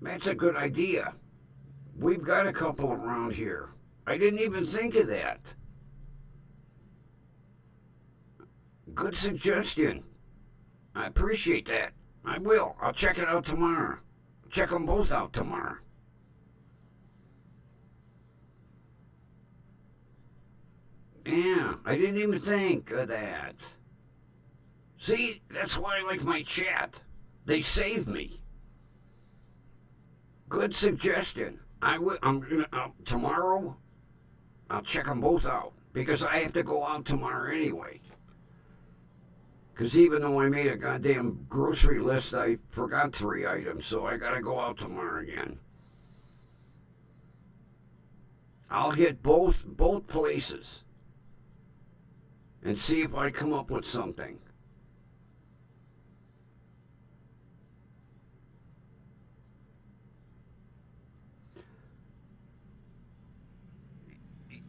That's a good idea. We've got a couple around here. I didn't even think of that. Good suggestion. I appreciate that. I will. I'll check it out tomorrow. Check them both out tomorrow. Yeah, I didn't even think of that. See, that's why I like my chat. They save me. Good suggestion. I'm gonna tomorrow. I'll check them both out because I have to go out tomorrow anyway. Because even though I made a goddamn grocery list, I forgot 3 items, so I gotta go out tomorrow again. I'll hit both places and see if I come up with something.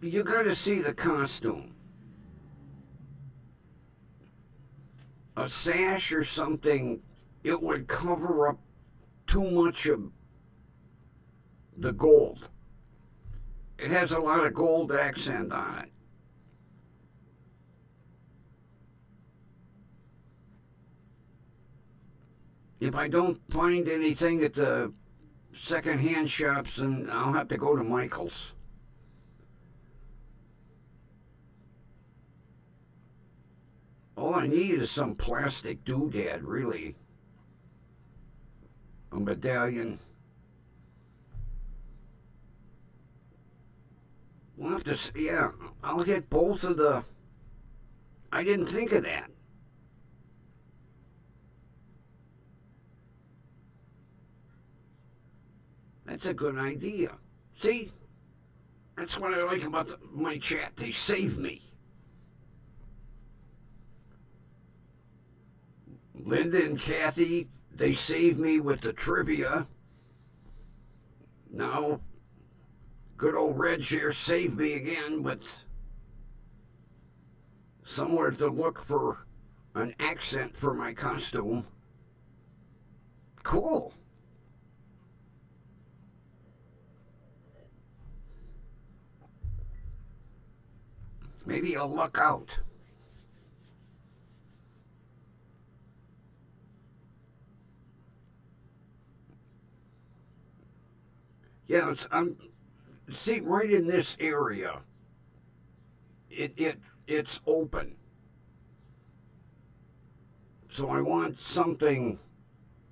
You gotta see the costume. A sash or something, it would cover up too much of the gold. It has a lot of gold accent on it. If I don't find anything at the second-hand shops, then I'll have to go to Michael's. All I need is some plastic doodad, really. A medallion. We'll have to see. Yeah, I'll hit both of the... I didn't think of that. That's a good idea. See? That's what I like about my chat. They save me. Linda and Kathy, they saved me with the trivia. Now, good old Reg here saved me again with somewhere to look for an accent for my costume. Cool. Maybe I'll luck out. Yeah, I'm see right in this area. It's open. So I want something.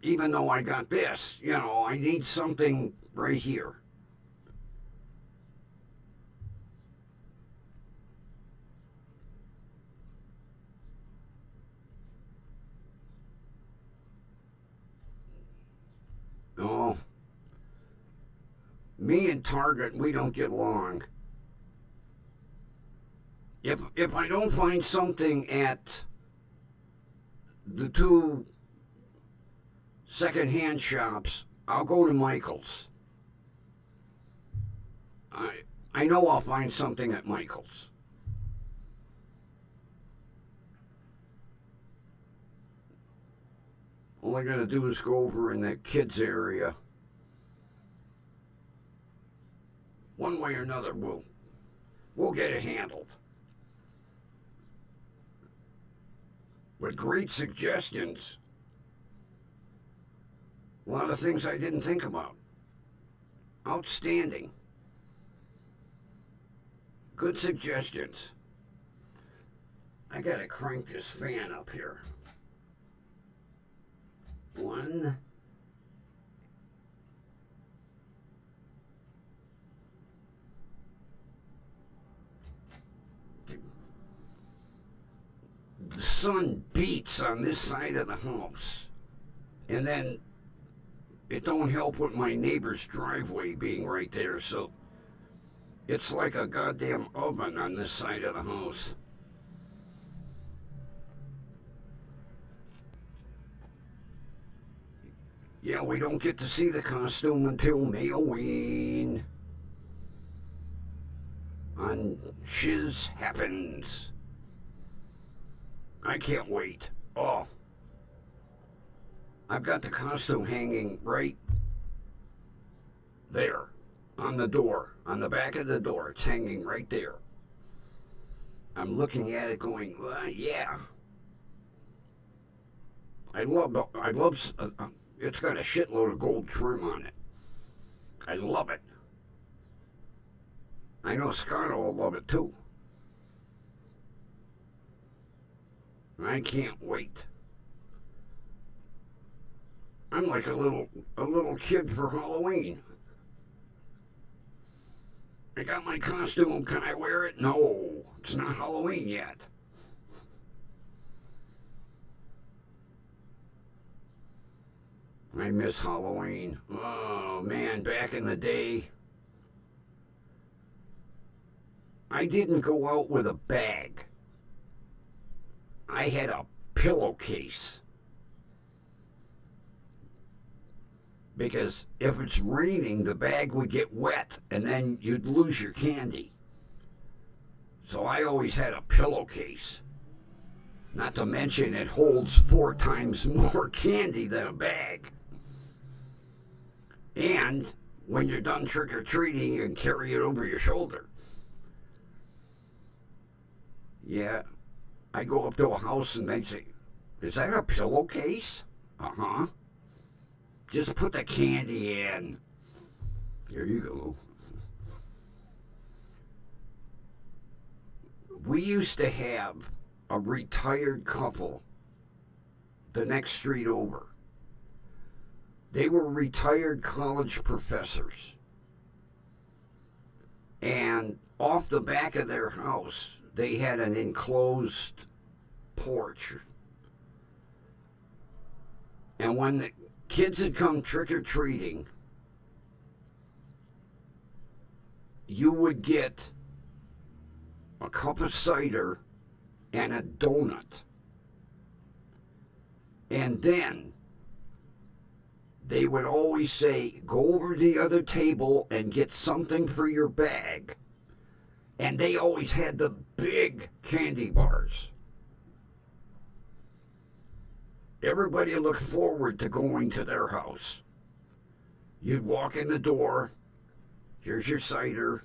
Even though I got this, I need something right here. Oh, me and Target, we don't get along. If I don't find something at the two second-hand shops, I'll go to Michael's. I know I'll find something at Michael's. All I gotta do is go over in that kids area. One way or another, we'll get it handled. With great suggestions. A lot of things I didn't think about. Outstanding. Good suggestions. I gotta crank this fan up here. One. The sun beats on this side of the house. And then it don't help with my neighbor's driveway being right there, so it's like a goddamn oven on this side of the house. Yeah, we don't get to see the costume until Halloween. on Shiz Happens. I can't wait. Oh, I've got the costume hanging right there on the door, on the back of the door. It's hanging right there. I'm looking at it going, yeah. I love, it's got a shitload of gold trim on it. I love it. I know Scott will love it too. I can't wait. I'm like a little kid for Halloween. I got my costume. Can I wear it? No, it's not Halloween yet. I miss Halloween. Oh man, back in the day, I didn't go out with a bag. I had a pillowcase. Because if it's raining, the bag would get wet and then you'd lose your candy. So I always had a pillowcase. Not to mention it holds 4 times more candy than a bag. And when you're done trick-or-treating, you can carry it over your shoulder. Yeah, I go up to a house and they'd say, "Is that a pillowcase?" Uh-huh. Just put the candy in. Here you go. We used to have a retired couple the next street over. They were retired college professors. And off the back of their house, they had an enclosed porch. And when the kids had come trick-or-treating, you would get a cup of cider and a donut. And then they would always say, "Go over to the other table and get something for your bag." And they always had the big candy bars. Everybody looked forward to going to their house. You'd walk in the door, here's your cider,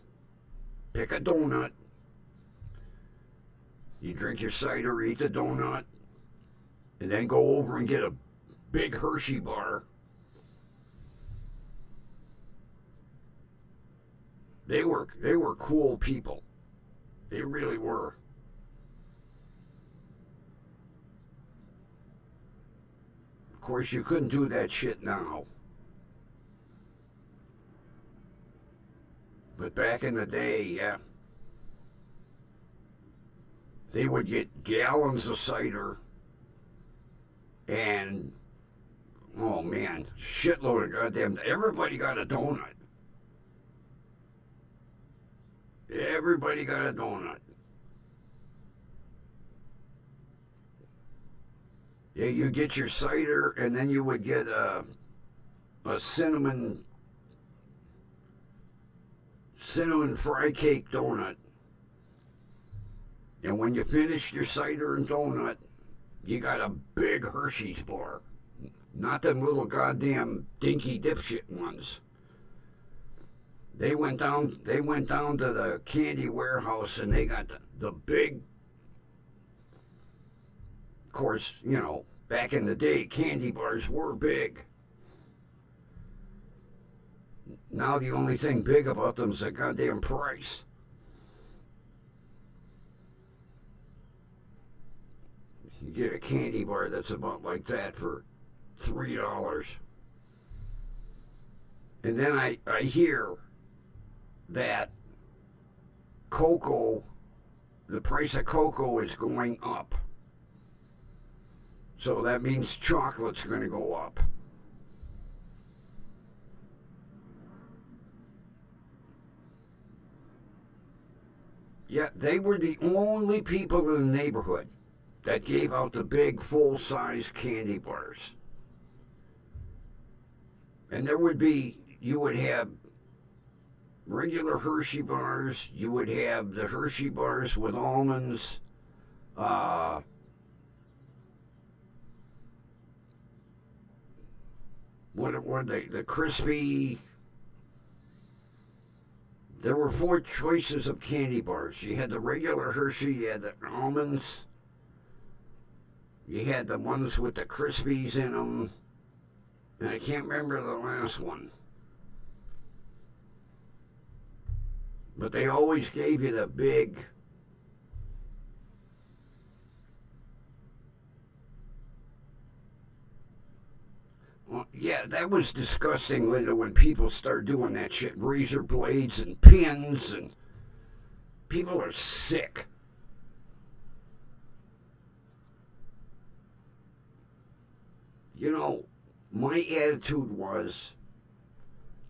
pick a donut. You drink your cider, eat the donut, and then go over and get a big Hershey bar. They were cool people. They really were. Of course, you couldn't do that shit now. But back in the day, yeah. They would get gallons of cider and, oh man, shitload of goddamn, everybody got a donut. Everybody got a donut. Yeah, you get your cider, and then you would get a cinnamon fry cake donut. And when you finished your cider and donut, you got a big Hershey's bar. Not them little goddamn dinky dipshit ones. They went down to the candy warehouse and they got the big, of course, you know, back in the day, candy bars were big. Now the only thing big about them is the goddamn price. You get a candy bar that's about like that for $3. And then I hear that cocoa, the price of cocoa is going up. So that means chocolate's going to go up. Yeah, they were the only people in the neighborhood that gave out the big full-size candy bars. And there would be, you would have regular Hershey bars. You would have the Hershey bars with almonds. Uh, what were they? The crispy. There were four choices of candy bars. You had the regular Hershey. You had the almonds. You had the ones with the crispies in them. And I can't remember the last one. But they always gave you the big. Well, yeah, that was disgusting later when people start doing that shit. Razor blades and pins, and people are sick. You know, my attitude was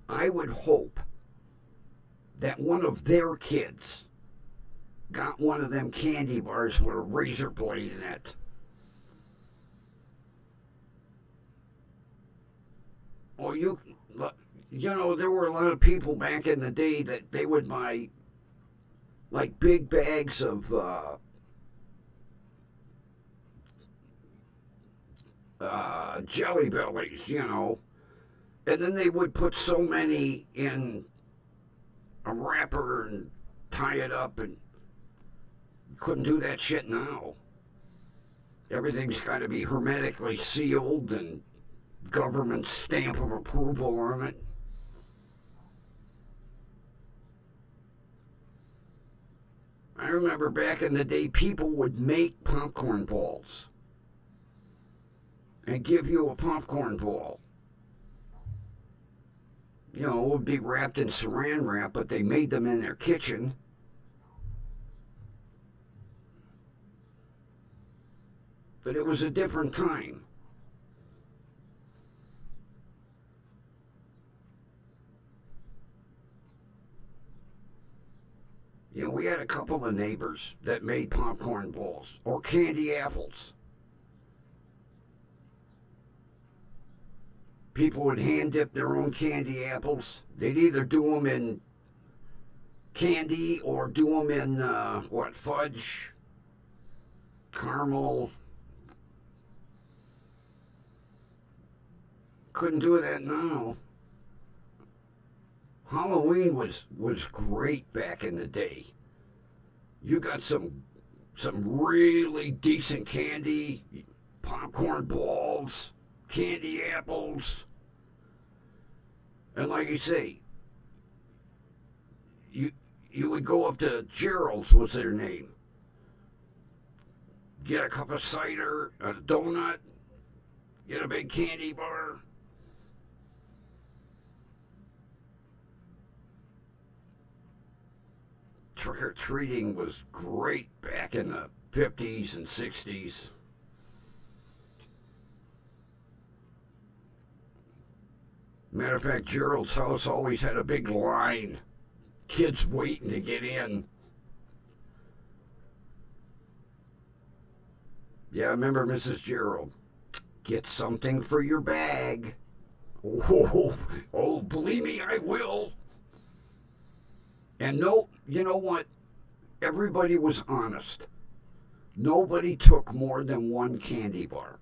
I would hope that one of their kids got one of them candy bars with a razor blade in it. Or there were a lot of people back in the day that they would buy like big bags of jelly bellies, and then they would put so many in a wrapper and tie it up, and you couldn't do that shit now. Everything's got to be hermetically sealed and government stamp of approval on it. I remember back in the day, people would make popcorn balls and give you a popcorn ball. It would be wrapped in saran wrap, but they made them in their kitchen. But it was a different time. We had a couple of neighbors that made popcorn balls or candy apples. People would hand dip their own candy apples. They'd either do them in candy or do them in, fudge, caramel. Couldn't do that now. Halloween was great back in the day. You got some really decent candy, popcorn balls, candy apples, and like you say, you would go up to Gerald's, was their name, get a cup of cider, a donut, get a big candy bar. Trick-or-treating was great back in the 50s and 60s. Matter of fact, Gerald's house always had a big line. Kids waiting to get in. Yeah, I remember Mrs. Gerald. Get something for your bag. Oh, believe me, I will. And no, you know what? Everybody was honest. Nobody took more than one candy bar.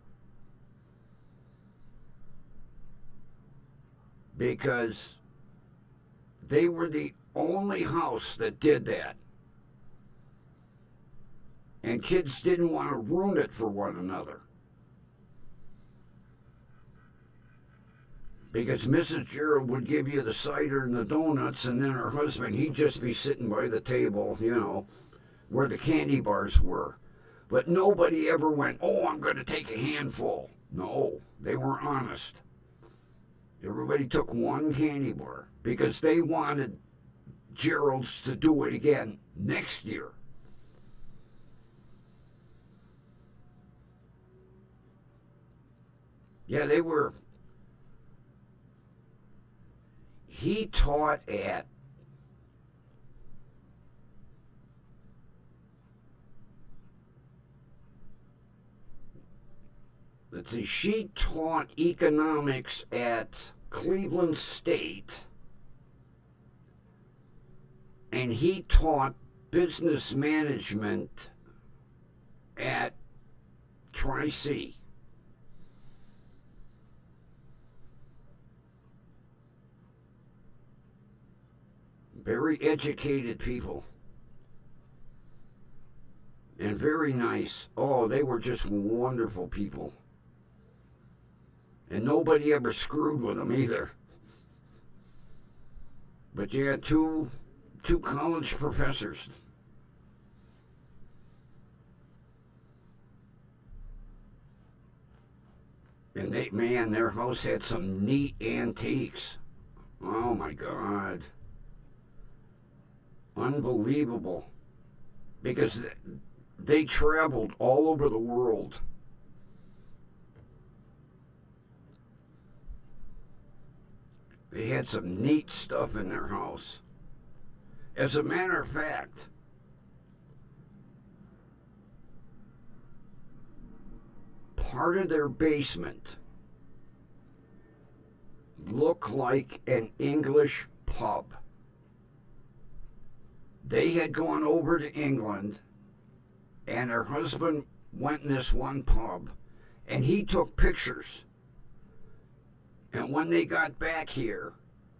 Because they were the only house that did that. And kids didn't want to ruin it for one another. Because Mrs. Gerald would give you the cider and the donuts, and then her husband, he'd just be sitting by the table, where the candy bars were. But nobody ever went, oh, I'm going to take a handful. No, they weren't honest. Everybody took one candy bar because they wanted Gerald's to do it again next year. Yeah, they were. He taught at let's see, she taught economics at Cleveland State, and he taught business management at Tri-C. Very educated people. And very nice. Oh, they were just wonderful people. And nobody ever screwed with them either. But you had two college professors. And their house had some neat antiques. Oh my God. Unbelievable. Because they traveled all over the world. They had some neat stuff in their house. As a matter of fact, part of their basement looked like an English pub. They had gone over to England, and her husband went in this one pub, and he took pictures. And when they got back here,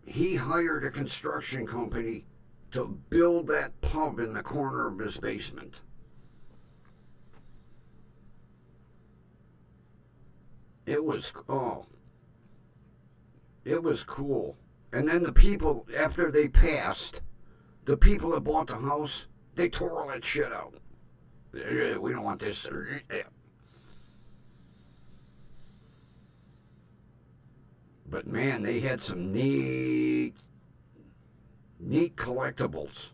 he hired a construction company to build that pub in the corner of his basement. It was cool. And then the people, after they passed, the people that bought the house, they tore all that shit out. We don't want this. But man, they had some neat collectibles.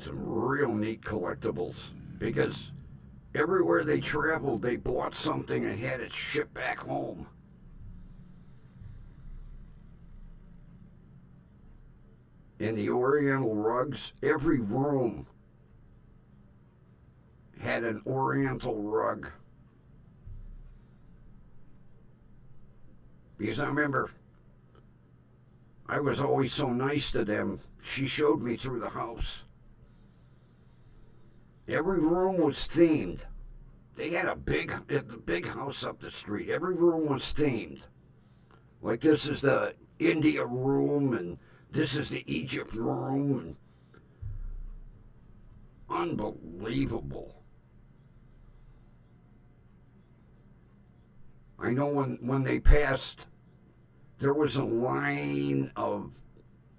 Some real neat collectibles. Because everywhere they traveled, they bought something and had it shipped back home. In the Oriental rugs, every room had an Oriental rug. Because I remember I was always so nice to them. She showed me through the house. Every room was themed. They had a big house up the street. Every room was themed. Like this is the India room and this is the Egypt room. And unbelievable. I know when they passed, there was a line of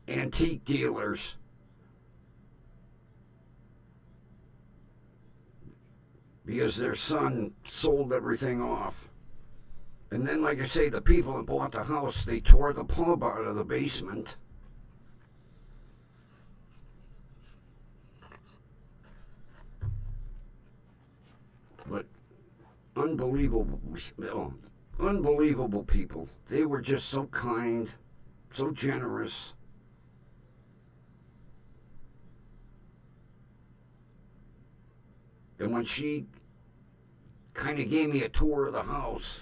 antique dealers because their son sold everything off. And then, like I say, the people that bought the house, they tore the pub out of the basement. But unbelievable people. They were just so kind, so generous. And when she kind of gave me a tour of the house,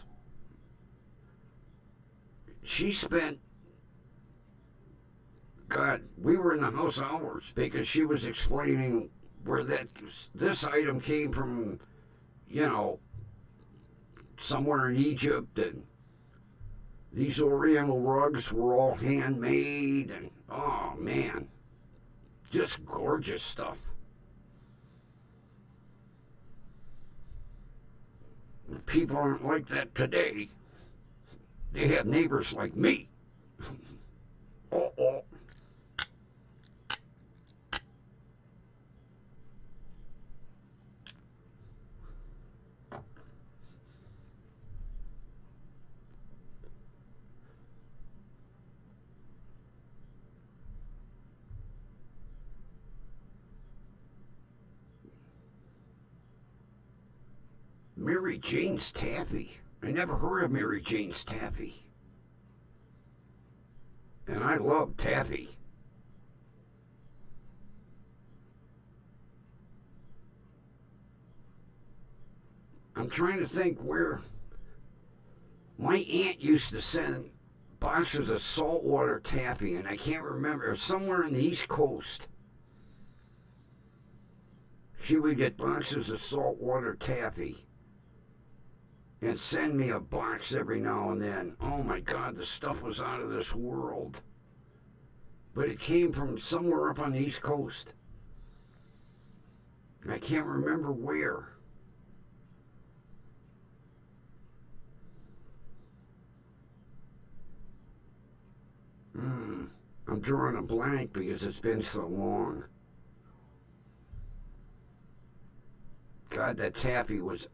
she spent, God, we were in the house hours because she was explaining where this item came from, somewhere in Egypt, and these Oriental rugs were all handmade, and oh man, just gorgeous stuff. People aren't like that today. They have neighbors like me. Oh. Mary Jane's Taffy. I never heard of Mary Jane's Taffy. And I love taffy. I'm trying to think where my aunt used to send boxes of saltwater taffy, and I can't remember, somewhere in the East Coast. She would get boxes of saltwater taffy and send me a box every now and then. Oh my God, the stuff was out of this world. But it came from somewhere up on the East Coast. I can't remember where. I'm drawing a blank because it's been so long. God, that taffy was,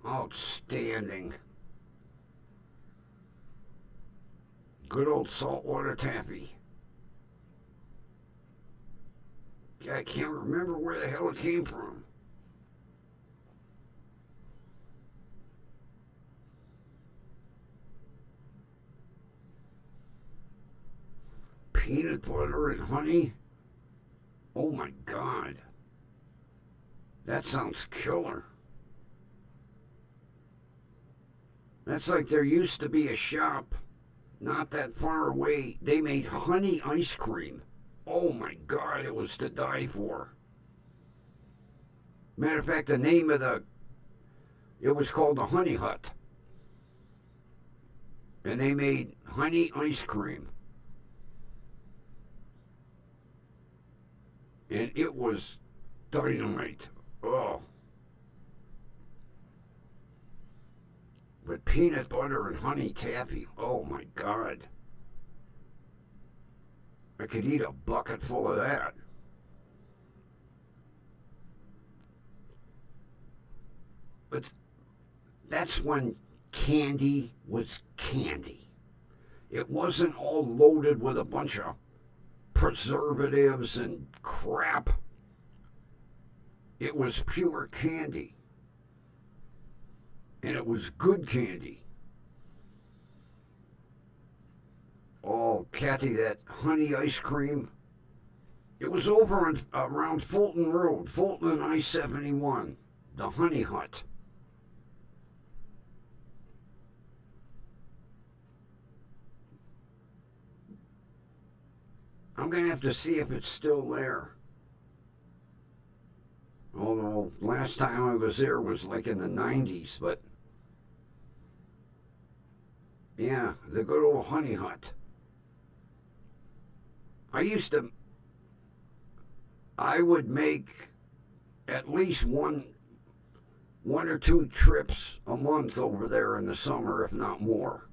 outstanding. Good old saltwater taffy. I can't remember where the hell it came from. Peanut butter and honey? Oh my God. That sounds killer. That's like there used to be a shop not that far away. They made honey ice cream. Oh my God, it was to die for. Matter of fact, the name of it was called the Honey Hut. And they made honey ice cream. And it was dynamite. Oh. But peanut butter and honey taffy, oh my God. I could eat a bucket full of that. But that's when candy was candy. It wasn't all loaded with a bunch of preservatives and crap. It was pure candy. And it was good candy. Oh, Kathy, that honey ice cream. It was over around Fulton Road, Fulton and I-71, the Honey Hut. I'm going to have to see if it's still there. Although last time I was there was like in the 90s, but yeah, the good old Honey Hut. I would make at least one or two trips a month over there in the summer, if not more.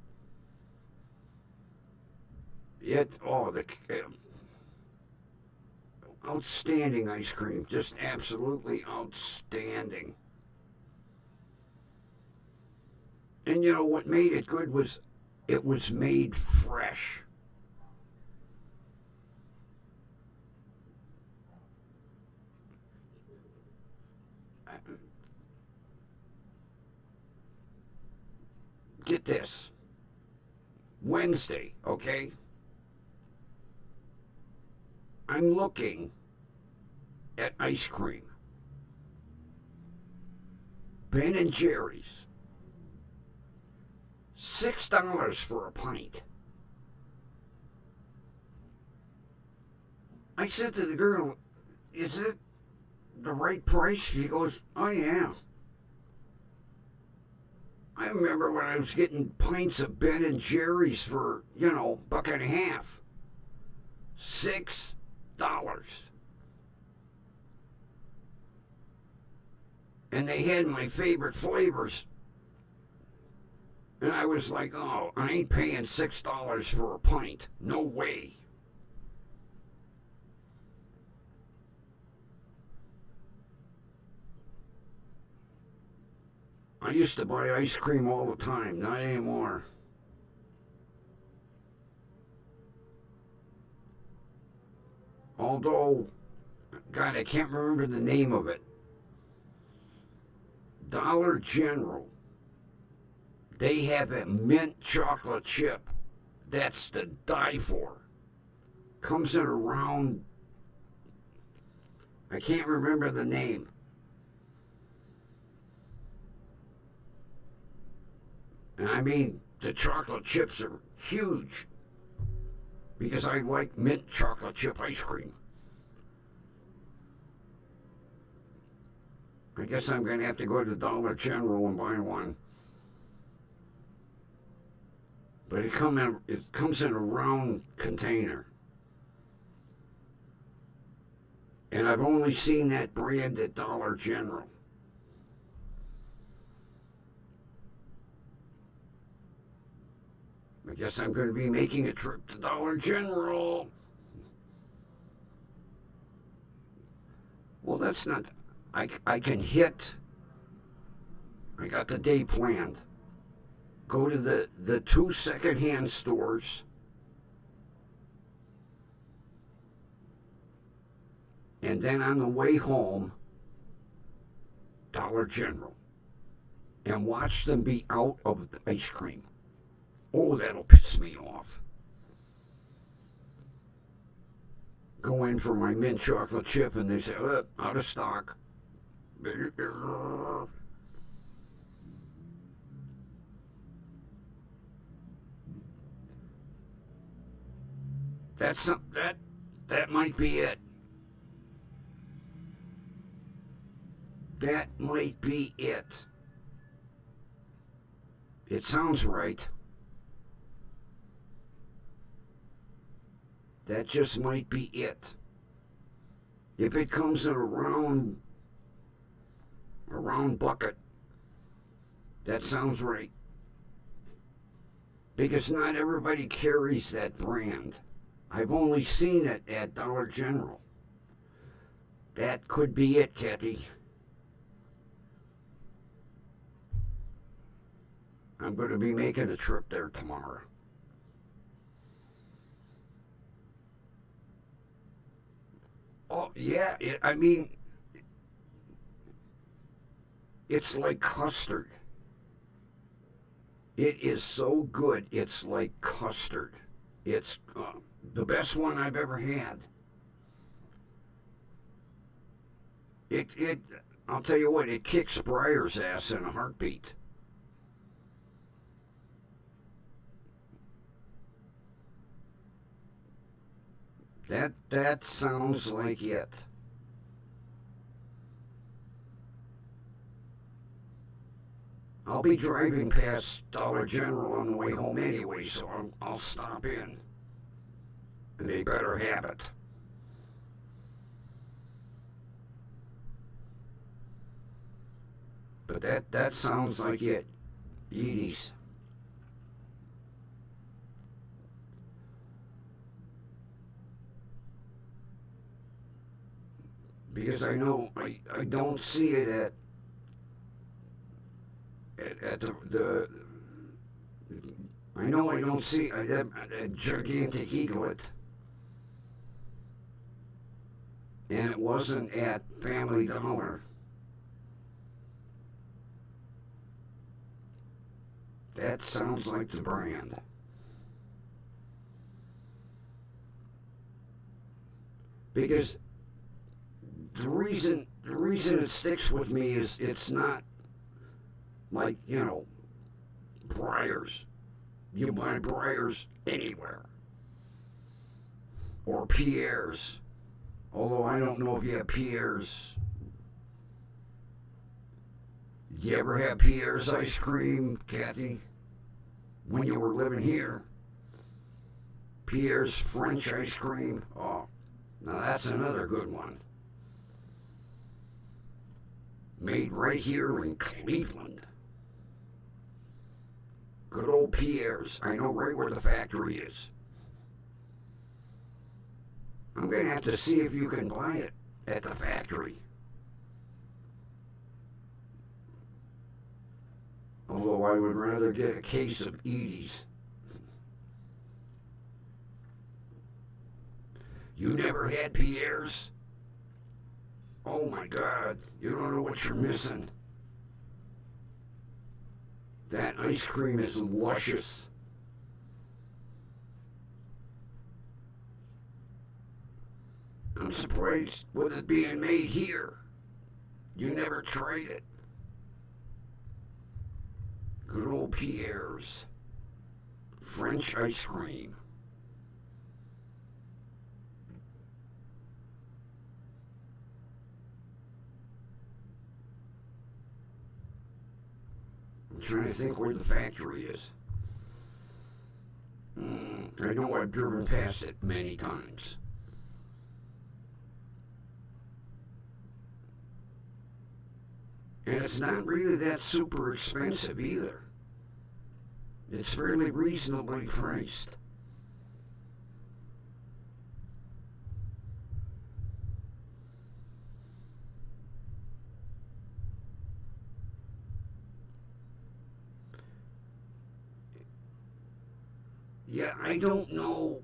The outstanding ice cream, just absolutely outstanding. And you know what made it good was it was made fresh. Get this. Wednesday, okay? I'm looking at ice cream. Ben and Jerry's. $6 for a pint. I said to the girl, is it the right price? She goes, oh yeah. I remember when I was getting pints of Ben and Jerry's for, $1.50. $6. And they had my favorite flavors. And I was like, oh, I ain't paying $6 for a pint. No way. I used to buy ice cream all the time, not anymore. Although, God, I can't remember the name of it. Dollar General. They have a mint chocolate chip. That's to die for. Comes in a round. I can't remember the name. And I mean, the chocolate chips are huge. because I like mint chocolate chip ice cream. I guess I'm going to have to go to Dollar General and buy one. But it comes in a round container. And I've only seen that brand at Dollar General. I guess I'm going to be making a trip to Dollar General. Well, that's not. I can hit. I got the day planned. Go to the two secondhand stores. And then on the way home, Dollar General. And watch them be out of the ice cream. Oh, that'll piss me off. Go in for my mint chocolate chip and they say, oh, out of stock. That might be it. That might be it. It sounds right. That just might be it. If it comes in a round bucket, that sounds right. Because not everybody carries that brand. I've only seen it at Dollar General. That could be it, Kathy. I'm going to be making a trip there tomorrow. Oh, yeah, it's like custard. It is so good, it's like custard. It's the best one I've ever had. I'll tell you what, it kicks Breyer's ass in a heartbeat. That sounds like it. I'll be driving past Dollar General on the way home anyway, so I'll stop in. And they better have it. But that sounds like it. Edie's. Because I know I don't see it at the I know I don't see a gigantic eaglet, and it wasn't at Family Dollar. That sounds like the brand. Because the reason it sticks with me is it's not like, Breyers. You buy Breyers anywhere. Or Pierre's. Although I don't know if you have Pierre's. Did you ever have Pierre's ice cream, Kathy? When you were living here? Pierre's French ice cream? Oh, now that's another good one. Made right here in Cleveland. Good old Pierre's. I know right where the factory is. I'm going to have to see if you can buy it at the factory. Although I would rather get a case of Edie's. You never had Pierre's? Oh my God, you don't know what you're missing. That ice cream is luscious. I'm surprised with it being made here. You never tried it. Good old Pierre's. French ice cream. trying to think where the factory is. I know I've driven past it many times. And it's not really that super expensive either. It's fairly reasonably priced. Yeah, I don't know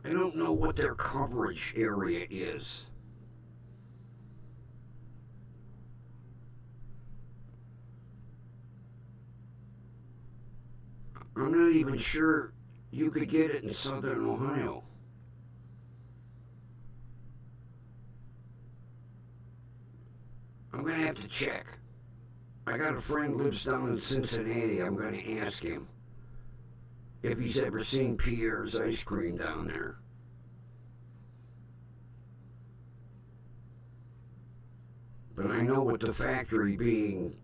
what their coverage area is. I'm not even sure you could get it in southern Ohio. I'm going to have to check. I got a friend who lives down in Cincinnati. I'm going to ask him if he's ever seen Pierre's ice cream down there. But I know with the factory being,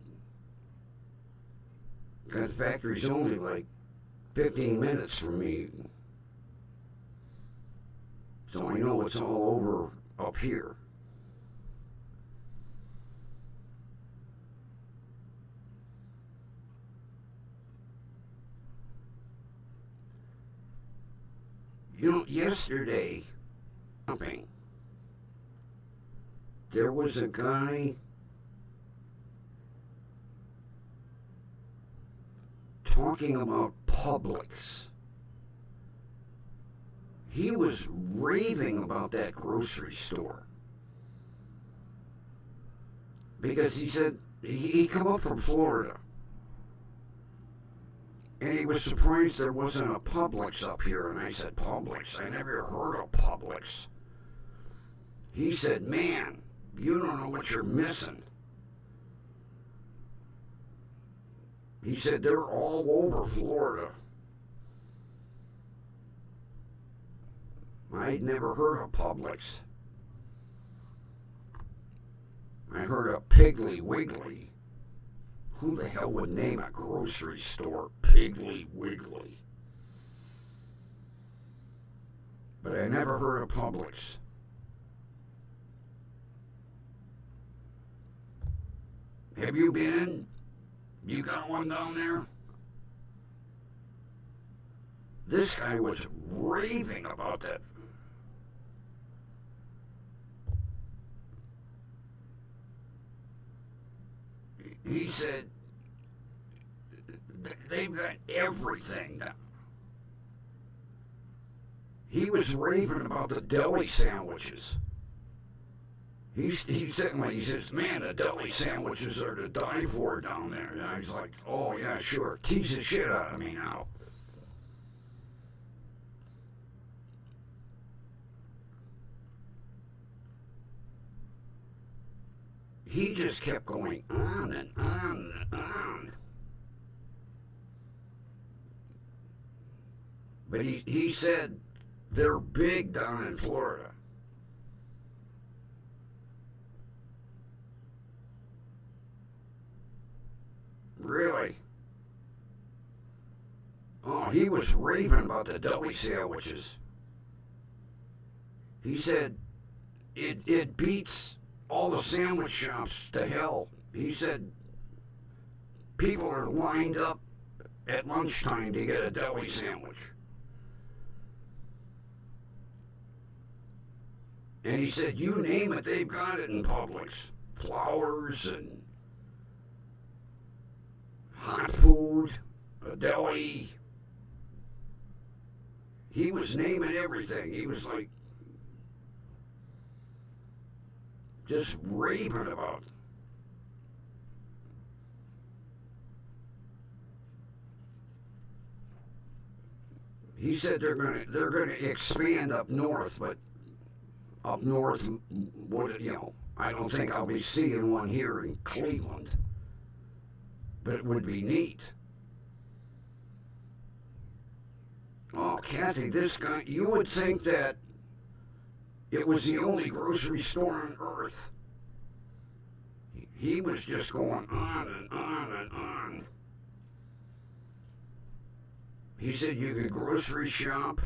because the factory's only like 15 minutes from me. So I know it's all over up here. You know, yesterday, there was a guy talking about Publix. He was raving about that grocery store. Because he said he come up from Florida. And he was surprised there wasn't a Publix up here. And I said, Publix? I never heard of Publix. He said, man, you don't know what you're missing. He said, they're all over Florida. I'd never heard of Publix. I heard of Piggly Wiggly. Who the hell would name a grocery store Piggly Wiggly? But I never heard of Publix. Have you been in? You got one down there? This guy was raving about that. He said they've got everything now. He was raving about the deli sandwiches. He said, he says, man, the deli sandwiches are to die for down there. And I was like, oh, yeah, sure. Tease the shit out of me now. He just kept going on and on and on. But he said they're big down in Florida. Really? Oh, he was raving about the deli sandwiches. He said it beats all the sandwich shops to hell. He said people are lined up at lunchtime to get a deli sandwich. And he said, you name it, they've got it in Publix. Flowers and hot food, a deli. He was naming everything. He was like just raving about it. He said they're gonna expand up north, but up north, I don't think I'll be seeing one here in Cleveland. But it would be neat. Oh, Kathy, this guy, you would think that it was the only grocery store on earth. he was just going on and on and on. He said you could grocery shop,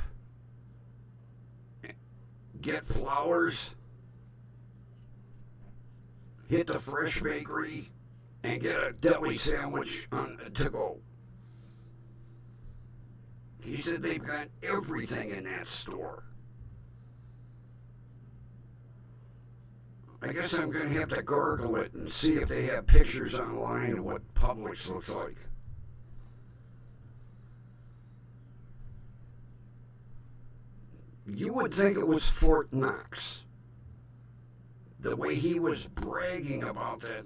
get flowers, hit the fresh bakery, and get a deli sandwich on to go. He said they've got everything in that store. I guess I'm going to have to Google it and see if they have pictures online of what Publix looks like. You would think it was Fort Knox. The way he was bragging about that.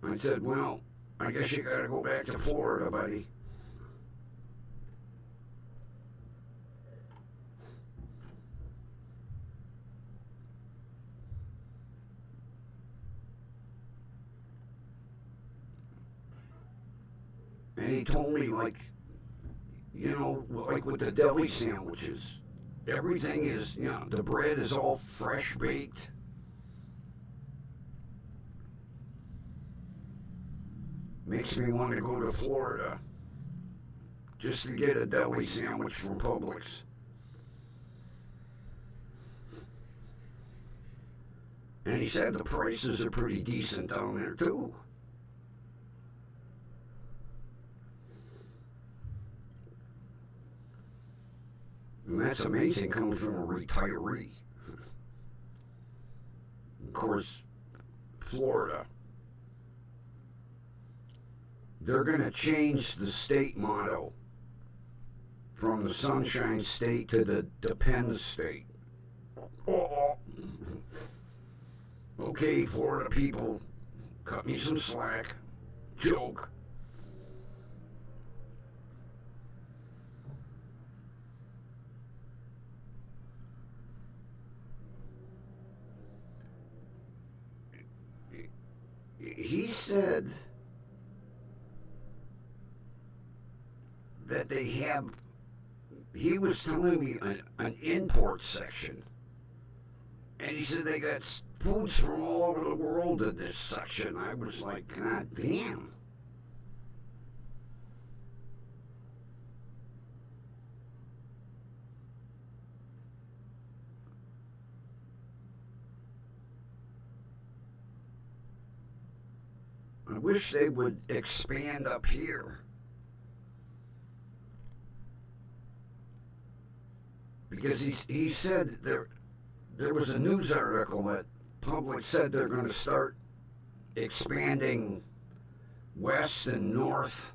I said, well, I guess you got to go back to Florida, buddy. And he told me, like, you know, like with the deli sandwiches, everything is, you know, the bread is all fresh baked. Makes me want to go to Florida just to get a deli sandwich from Publix. And he said the prices are pretty decent down there, too. And that's amazing coming from a retiree. Of course, Florida. They're going to change the state motto from the Sunshine State to the Depend State. Oh. Okay, Florida people, cut me some slack. Joke. He said that they have, he was telling me an import section. And he said they got foods from all over the world in this section. I was like, God damn. I wish they would expand up here. Because he said there was a news article that Publix said they're going to start expanding west and north.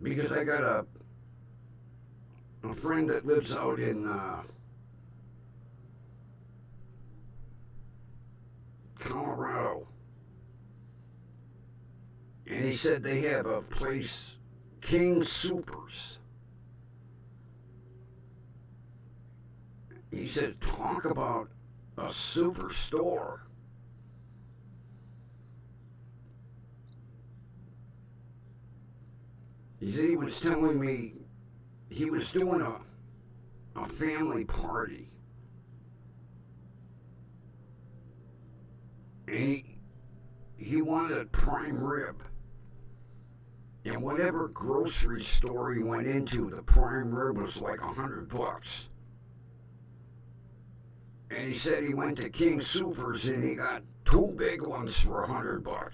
Because I got a friend that lives out in Colorado. And he said they have a place, King Supers. He said, talk about a superstore. He said he was telling me he was doing a family party. And he wanted prime rib. And whatever grocery store he went into, the prime rib was like $100. And he said he went to King Supers and he got 2 big ones for $100.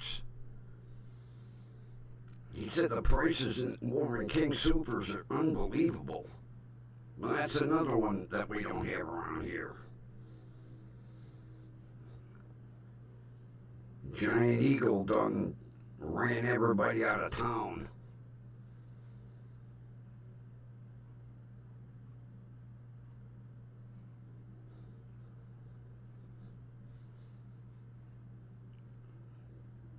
He said the prices over in King Supers are unbelievable. Well, that's another one that we don't have around here. Giant Eagle done ran everybody out of town.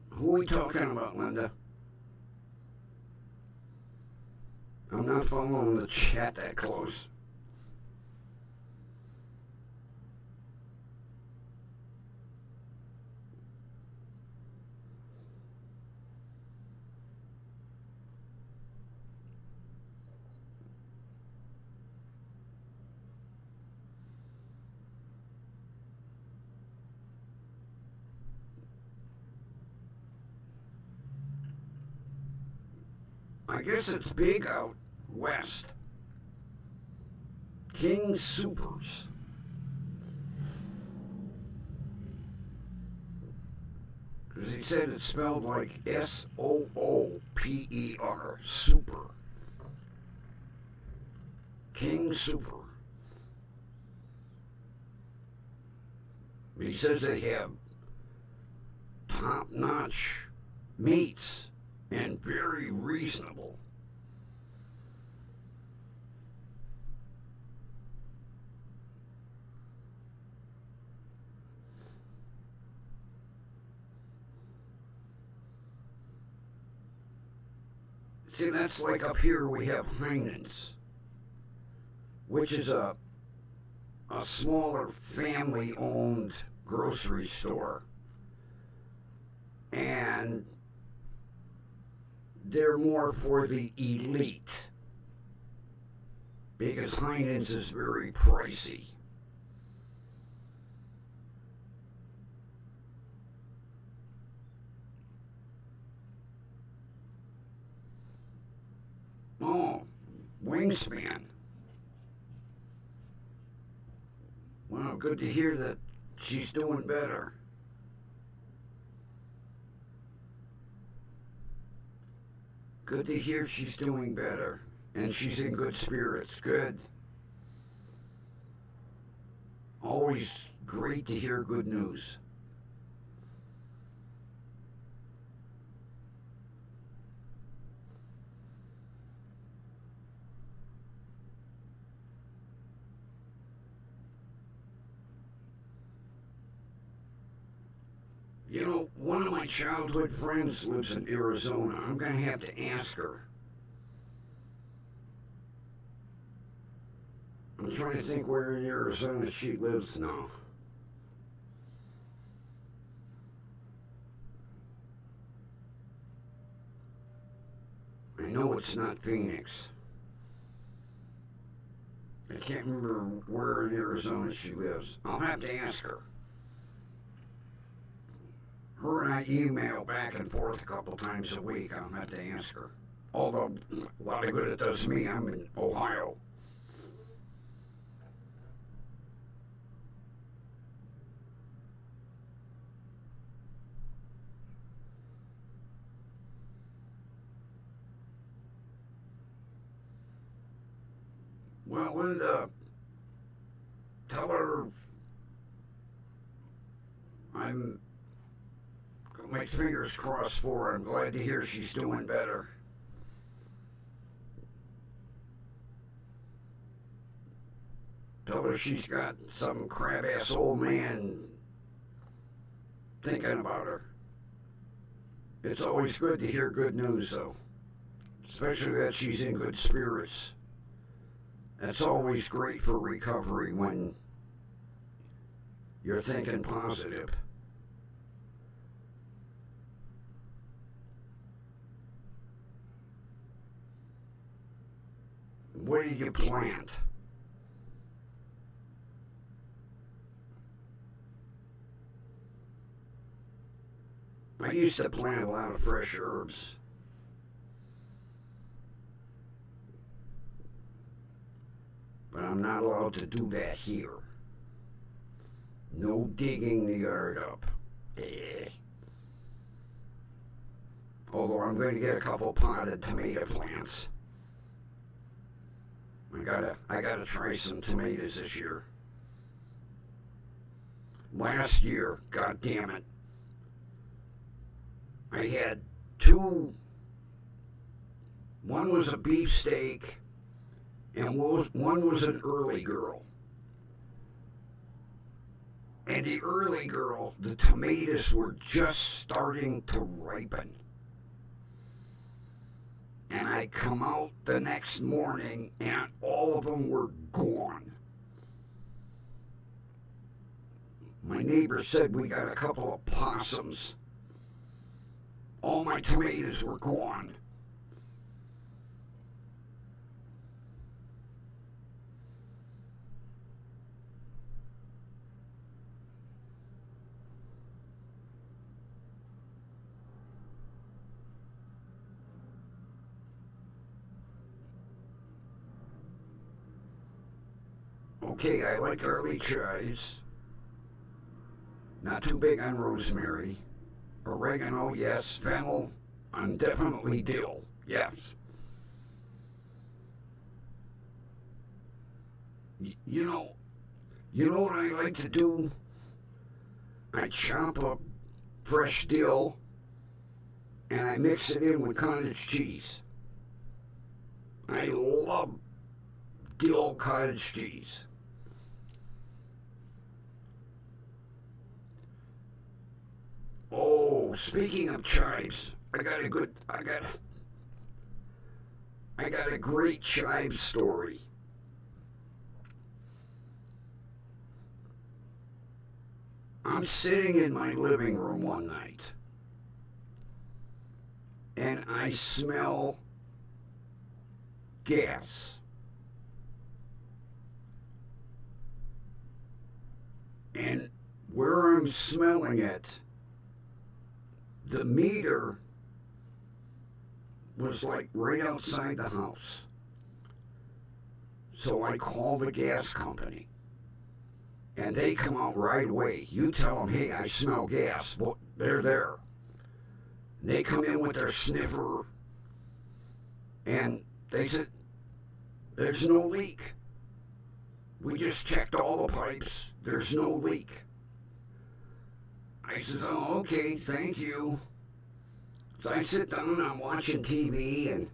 Who are we talking about, Linda? I'm not following the chat that close. I guess it's big out west. King Soopers. Because he said it spelled like Sooper. Super. King Super. He says they have top-notch meats and very reasonable. See, that's like up here we have Heinen's, which is a smaller family-owned grocery store. And they're more for the elite because Heinen's is very pricey. Oh, Wingspan. Well, good to hear that she's doing better. Good to hear she's doing better. And she's in good spirits. Good. Always great to hear good news. You know, one of my childhood friends lives in Arizona. I'm going to have to ask her. I'm trying to think where in Arizona she lives now. I know it's not Phoenix. I can't remember where in Arizona she lives. I'll have to ask her. Her and I email back and forth a couple times a week. I'll have to ask her. Although, a lot of good it does me. I'm in Ohio. Well, Linda, tell her I'm got my fingers crossed for her. I'm glad to hear she's doing better. Tell her she's got some crab-ass old man thinking about her. It's always good to hear good news, though, especially that she's in good spirits. That's always great for recovery when you're thinking positive. What did you plant? I used to plant a lot of fresh herbs. But I'm not allowed to do that here. No digging the yard up. Although I'm going to get a couple potted tomato plants. I gotta try some tomatoes this year. Last year, god damn it, I had two. One was a beefsteak, and one was an early girl. And the early girl, the tomatoes were just starting to ripen. And I come out the next morning and all of them were gone. My neighbor said we got a couple of possums. All my tomatoes were gone. okay, I like garlic chives. Not too big on rosemary. Oregano, yes. Fennel, and definitely dill, yes. You know, you know what I like to do? I chop up fresh dill and I mix it in with cottage cheese. I love dill cottage cheese. Oh, speaking of chives, I got a great chive story. I'm sitting in my living room one night and I smell gas. And where I'm smelling it, the meter was like right outside the house. So I call the gas company and they come out right away. You tell them, hey, I smell gas. Well, they're there. They come in with their sniffer and they said, there's no leak. We just checked all the pipes. There's no leak. I said, oh, okay, thank you. So I sit down, I'm watching TV, and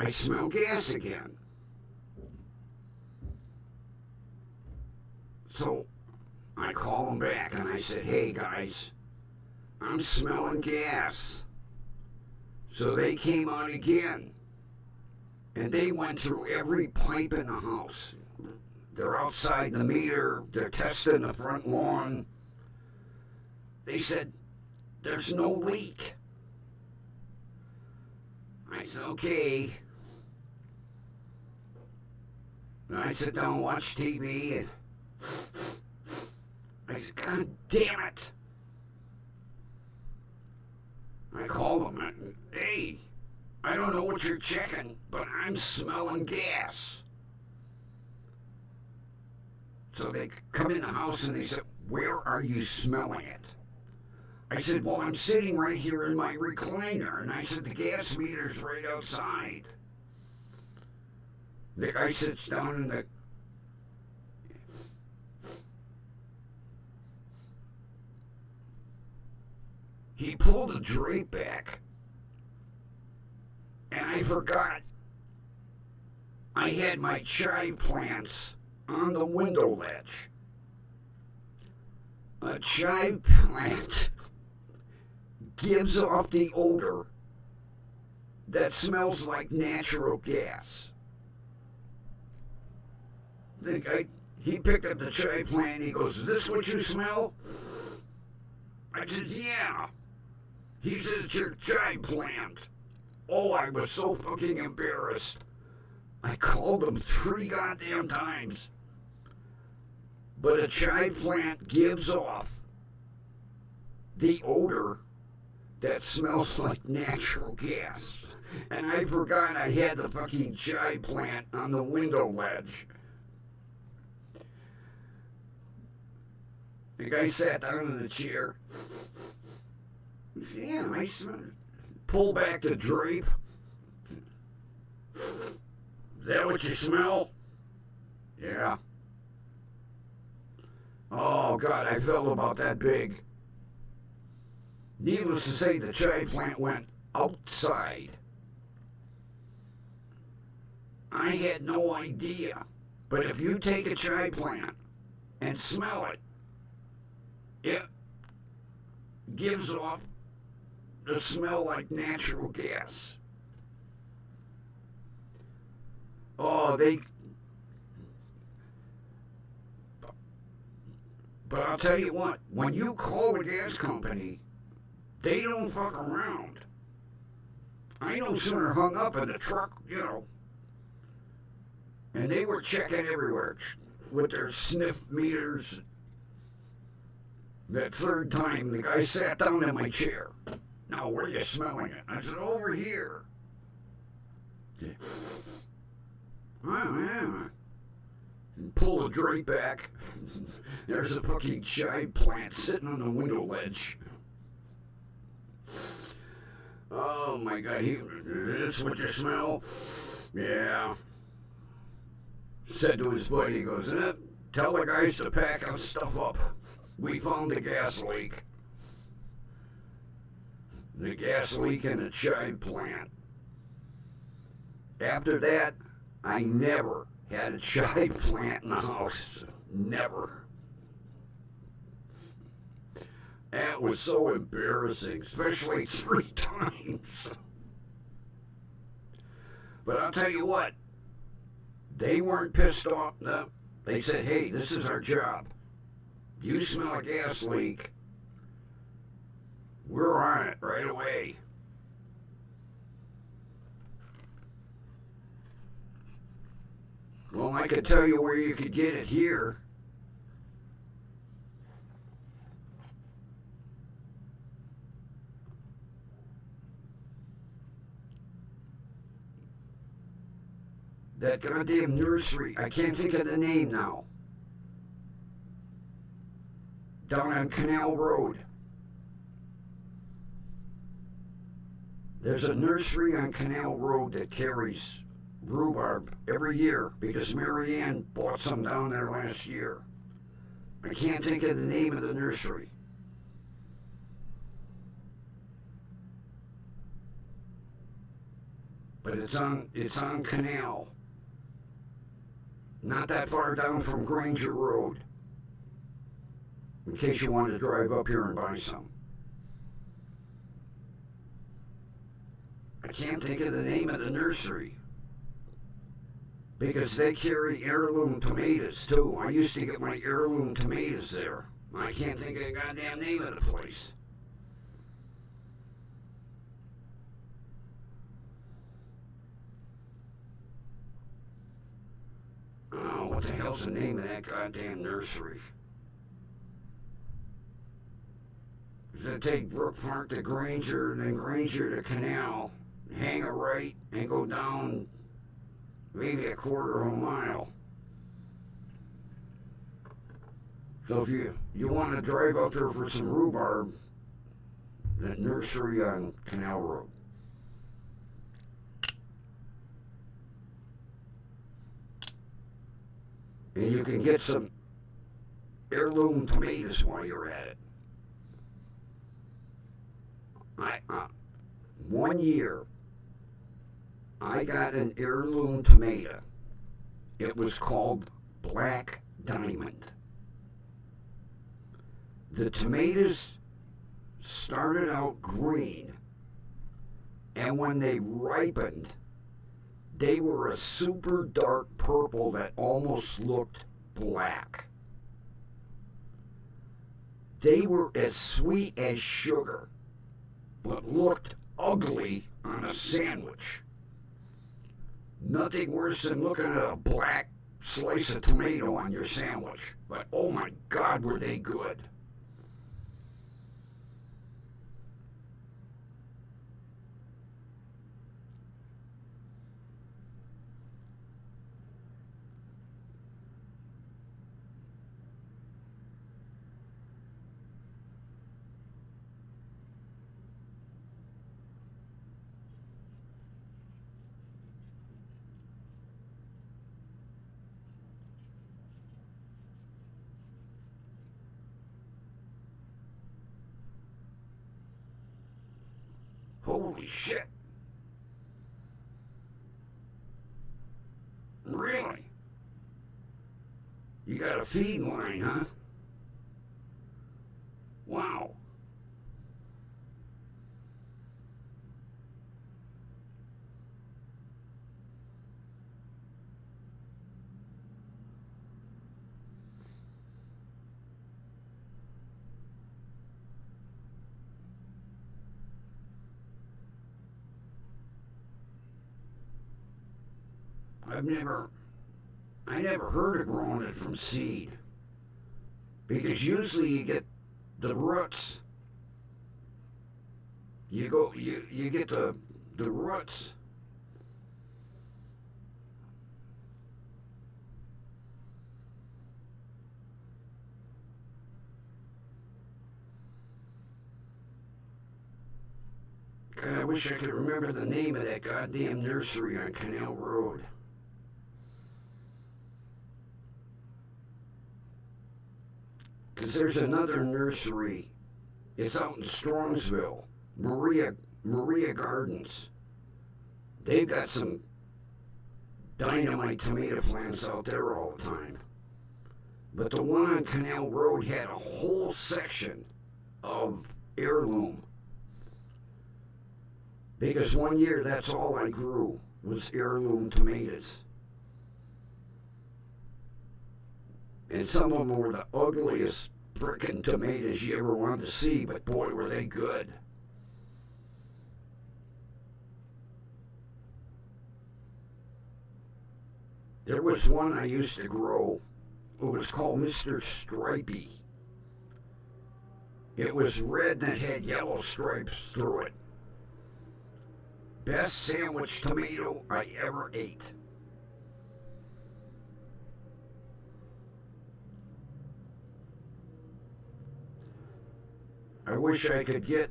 I smell gas again. So I call them back and I said, hey guys, I'm smelling gas. So they came out again and they went through every pipe in the house. They're outside the meter, they're testing the front lawn. They said, there's no leak. I said, okay. And I sit down and watch TV and I said, God damn it. I call them and, hey, I don't know what you're checking, but I'm smelling gas. So they come in the house and they said, where are you smelling it? I said, well, I'm sitting right here in my recliner. And I said, the gas meter's right outside. The guy sits down in the... He pulled the drape back. And I forgot I had my chive plants on the window ledge. A chive plant gives off the odor that smells like natural gas. The guy, he picked up the chive plant and he goes, is this what you smell? I said, yeah. He said, it's your chive plant. Oh, I was so fucking embarrassed. I called him 3 goddamn times. But a chive plant gives off the odor that smells like natural gas. And I forgot I had the fucking chive plant on the window ledge. The guy sat down in the chair. He said, yeah, I smell it. Pull back the drape. Is that what you smell? Yeah. Oh, God, I felt about that big. Needless to say, the chive plant went outside. I had no idea. But if you take a chive plant and smell it, it gives off the smell like natural gas. Oh, but I'll tell you what, when you call the gas company, they don't fuck around. I no sooner hung up in the truck, and they were checking everywhere with their sniff meters. That third time, the guy sat down in my chair. Now, where are you smelling it? I said, over here. Oh, yeah. Pull the drape back. There's a fucking chive plant sitting on the window ledge. Oh my god, this what you smell? Yeah. Said to his buddy, he goes, tell the guys to pack our stuff up. We found the gas leak. The gas leak in the chive plant. After that, I never had a chive plant in the house. Never. That was so embarrassing, especially 3 times. But I'll tell you what, they weren't pissed off. No. They said, hey, this is our job. You smell a gas leak, we're on it right away. Well, I could tell you where you could get it here. That goddamn nursery, I can't think of the name now. Down on Canal Road. There's a nursery on Canal Road that carries rhubarb every year because Mary Ann bought some down there last year. I can't think of the name of the nursery. But it's on Canal. Not that far down from Granger Road. In case you want to drive up here and buy some. I can't think of the name of the nursery. Because they carry heirloom tomatoes too. I used to get my heirloom tomatoes there. I can't think of the goddamn name of the place. Oh, what the hell's the name of that goddamn nursery? To take Brook Park to Granger, and then Granger to Canal, hang a right, and go down maybe a quarter of a mile. So if you want to drive up there for some rhubarb, that nursery on Canal Road. And you can get some heirloom tomatoes while you're at it. One year, I got an heirloom tomato. It was called Black Diamond. The tomatoes started out green, and when they ripened, they were a super dark purple that almost looked black. They were as sweet as sugar, but looked ugly on a sandwich. Nothing worse than looking at a black slice of tomato on your sandwich. But oh my God, were they good. Holy shit. Really? You got a feed line, huh? Wow. I never heard of growing it from seed. Because usually you get the roots. You get the roots. God, I wish I could remember the name of that goddamn nursery on Canal Road. Because there's another nursery. It's out in Strongsville. Maria Gardens. They've got some dynamite tomato plants out there all the time. But the one on Canal Road had a whole section of heirloom. Because one year that's all I grew was heirloom tomatoes. And some of them were the ugliest frickin' tomatoes you ever wanted to see, but boy were they good. There was one I used to grow. It was called Mr. Stripey. It was red and it had yellow stripes through it. Best sandwich tomato I ever ate. I wish I could get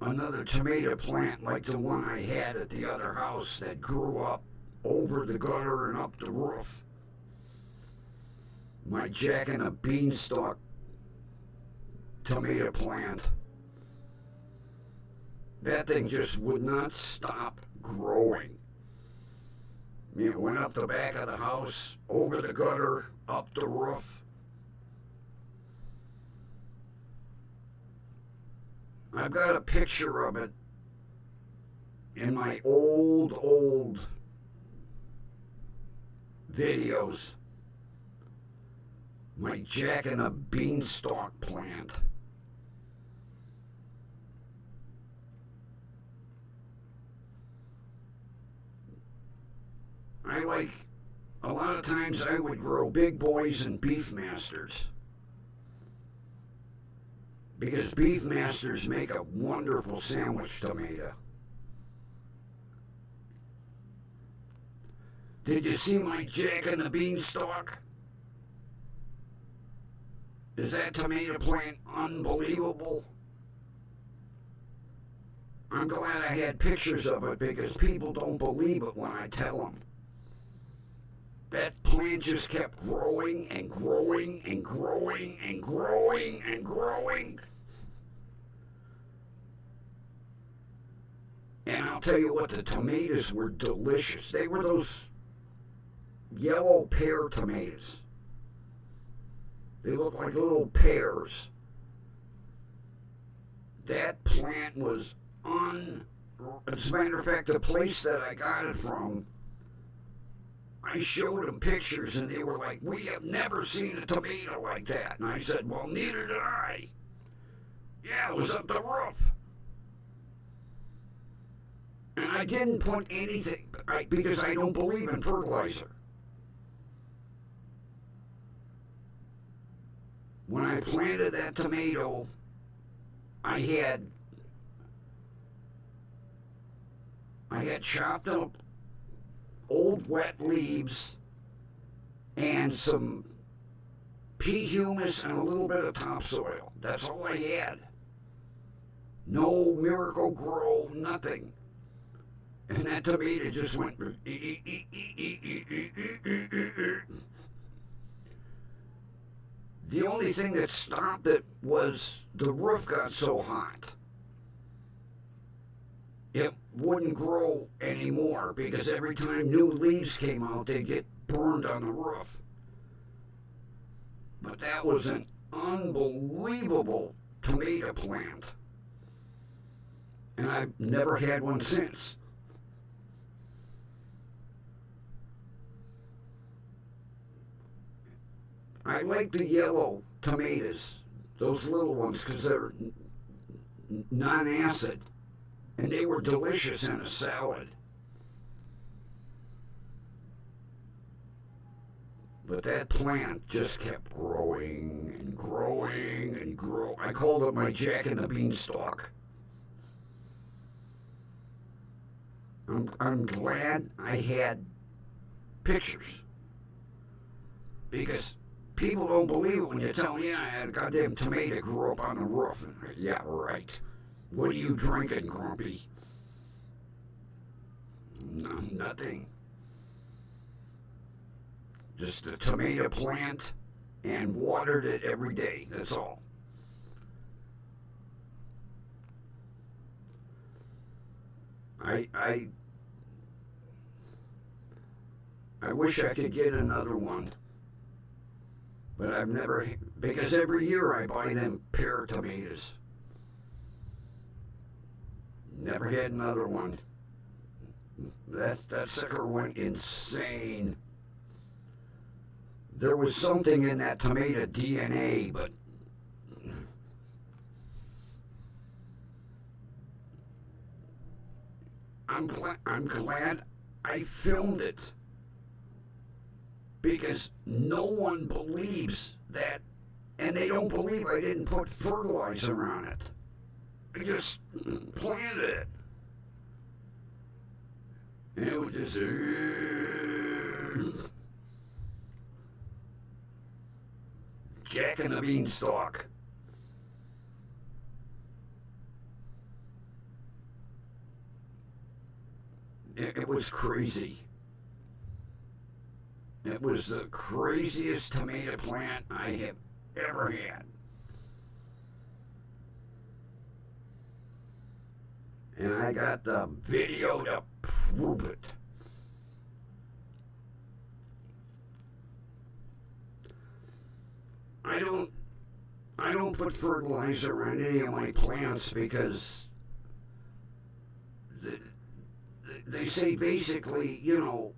another tomato plant like the one I had at the other house that grew up over the gutter and up the roof. My Jack and a Beanstalk tomato plant. That thing just would not stop growing. It went up the back of the house, over the gutter, up the roof. I've got a picture of it in my old videos. My Jack and a Beanstalk plant. A lot of times I would grow Big Boys and Beefmasters. Because Beefmasters make a wonderful sandwich tomato. Did you see my Jack and the Beanstalk? Is that tomato plant unbelievable? I'm glad I had pictures of it because people don't believe it when I tell them. That plant just kept growing and growing and growing and growing and growing. And I'll tell you what, the tomatoes were delicious. They were those yellow pear tomatoes. They look like little pears. That plant was as a matter of fact, the place that I got it from, I showed them pictures and they were like, we have never seen a tomato like that. And I said, well, neither did I. Yeah, it was up the roof. And I didn't put anything, because I don't believe in fertilizer. When I planted that tomato, I had chopped up old wet leaves and some pea humus and a little bit of topsoil. That's all I had. No Miracle Grow, nothing. And that tomato just went. The only thing that stopped it was the roof got so hot. It wouldn't grow anymore because every time new leaves came out, they'd get burned on the roof. But that was an unbelievable tomato plant. And I've never had one since. I like the yellow tomatoes, those little ones, because they're non-acid. And they were delicious in a salad. But that plant just kept growing and growing and growing. I called it my Jack and the Beanstalk. I'm glad I had pictures. Because people don't believe it when you tell them, yeah, I had a goddamn tomato grew up on the roof. And, yeah, right. What are you drinking, Grumpy? No, nothing. Just a tomato plant and watered it every day. That's all. I I I wish I could get another one, but I've never because every year I buy them pear tomatoes. Never had another one. That sucker went insane. There was something in that tomato DNA, but I'm glad I filmed it because no one believes that, and they don't believe I didn't put fertilizer on it. I just planted it. And it was just Jack and the Beanstalk. It was crazy. It was the craziest tomato plant I have ever had. And I got the video to prove it. I don't I don't put fertilizer on any of my plants because the, they say basically, you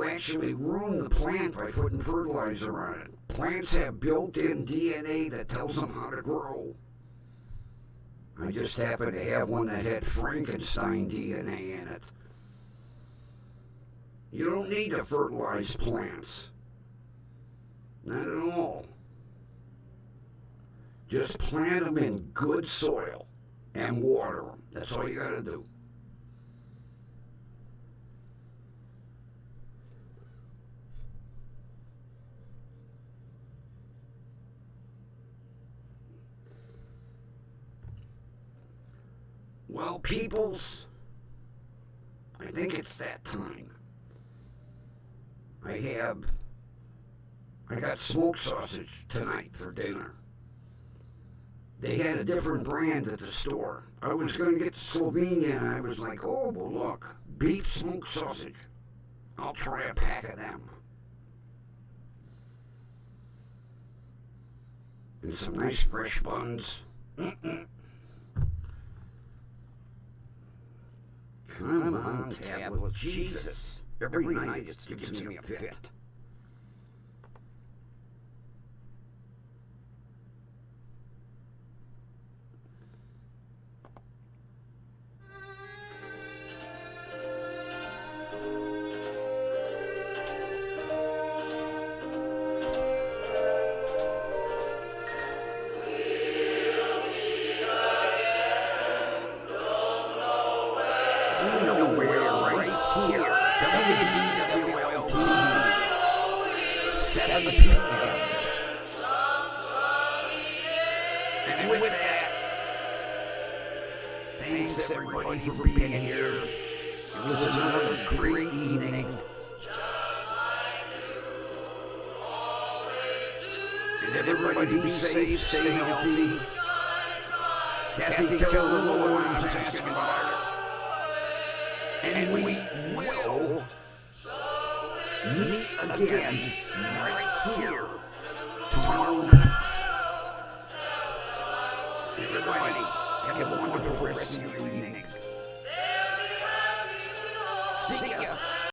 actually ruin the plant by putting fertilizer on it. Plants have built-in DNA that tells them how to grow. I just happened to have one that had Frankenstein DNA in it. You don't need to fertilize plants. Not at all. Just plant them in good soil and water them. That's all you gotta do. Well, peoples, I think it's that time. I got smoked sausage tonight for dinner. They had a different brand at the store. I was going to get the Slovenia, and I was like, oh, well, look, beef smoked sausage. I'll try a pack of them. And some nice fresh buns. Come on, tablet. Jesus. Every night it gives me a fit. Right here, WDWL TV, 7 p.m. And with that, thanks everybody for being here. It was another great evening. And everybody be safe, stay healthy. Kathy, tell the little ones asking about her. And we will meet again right here tomorrow night. Everybody, have a wonderful rest of your evening. See ya.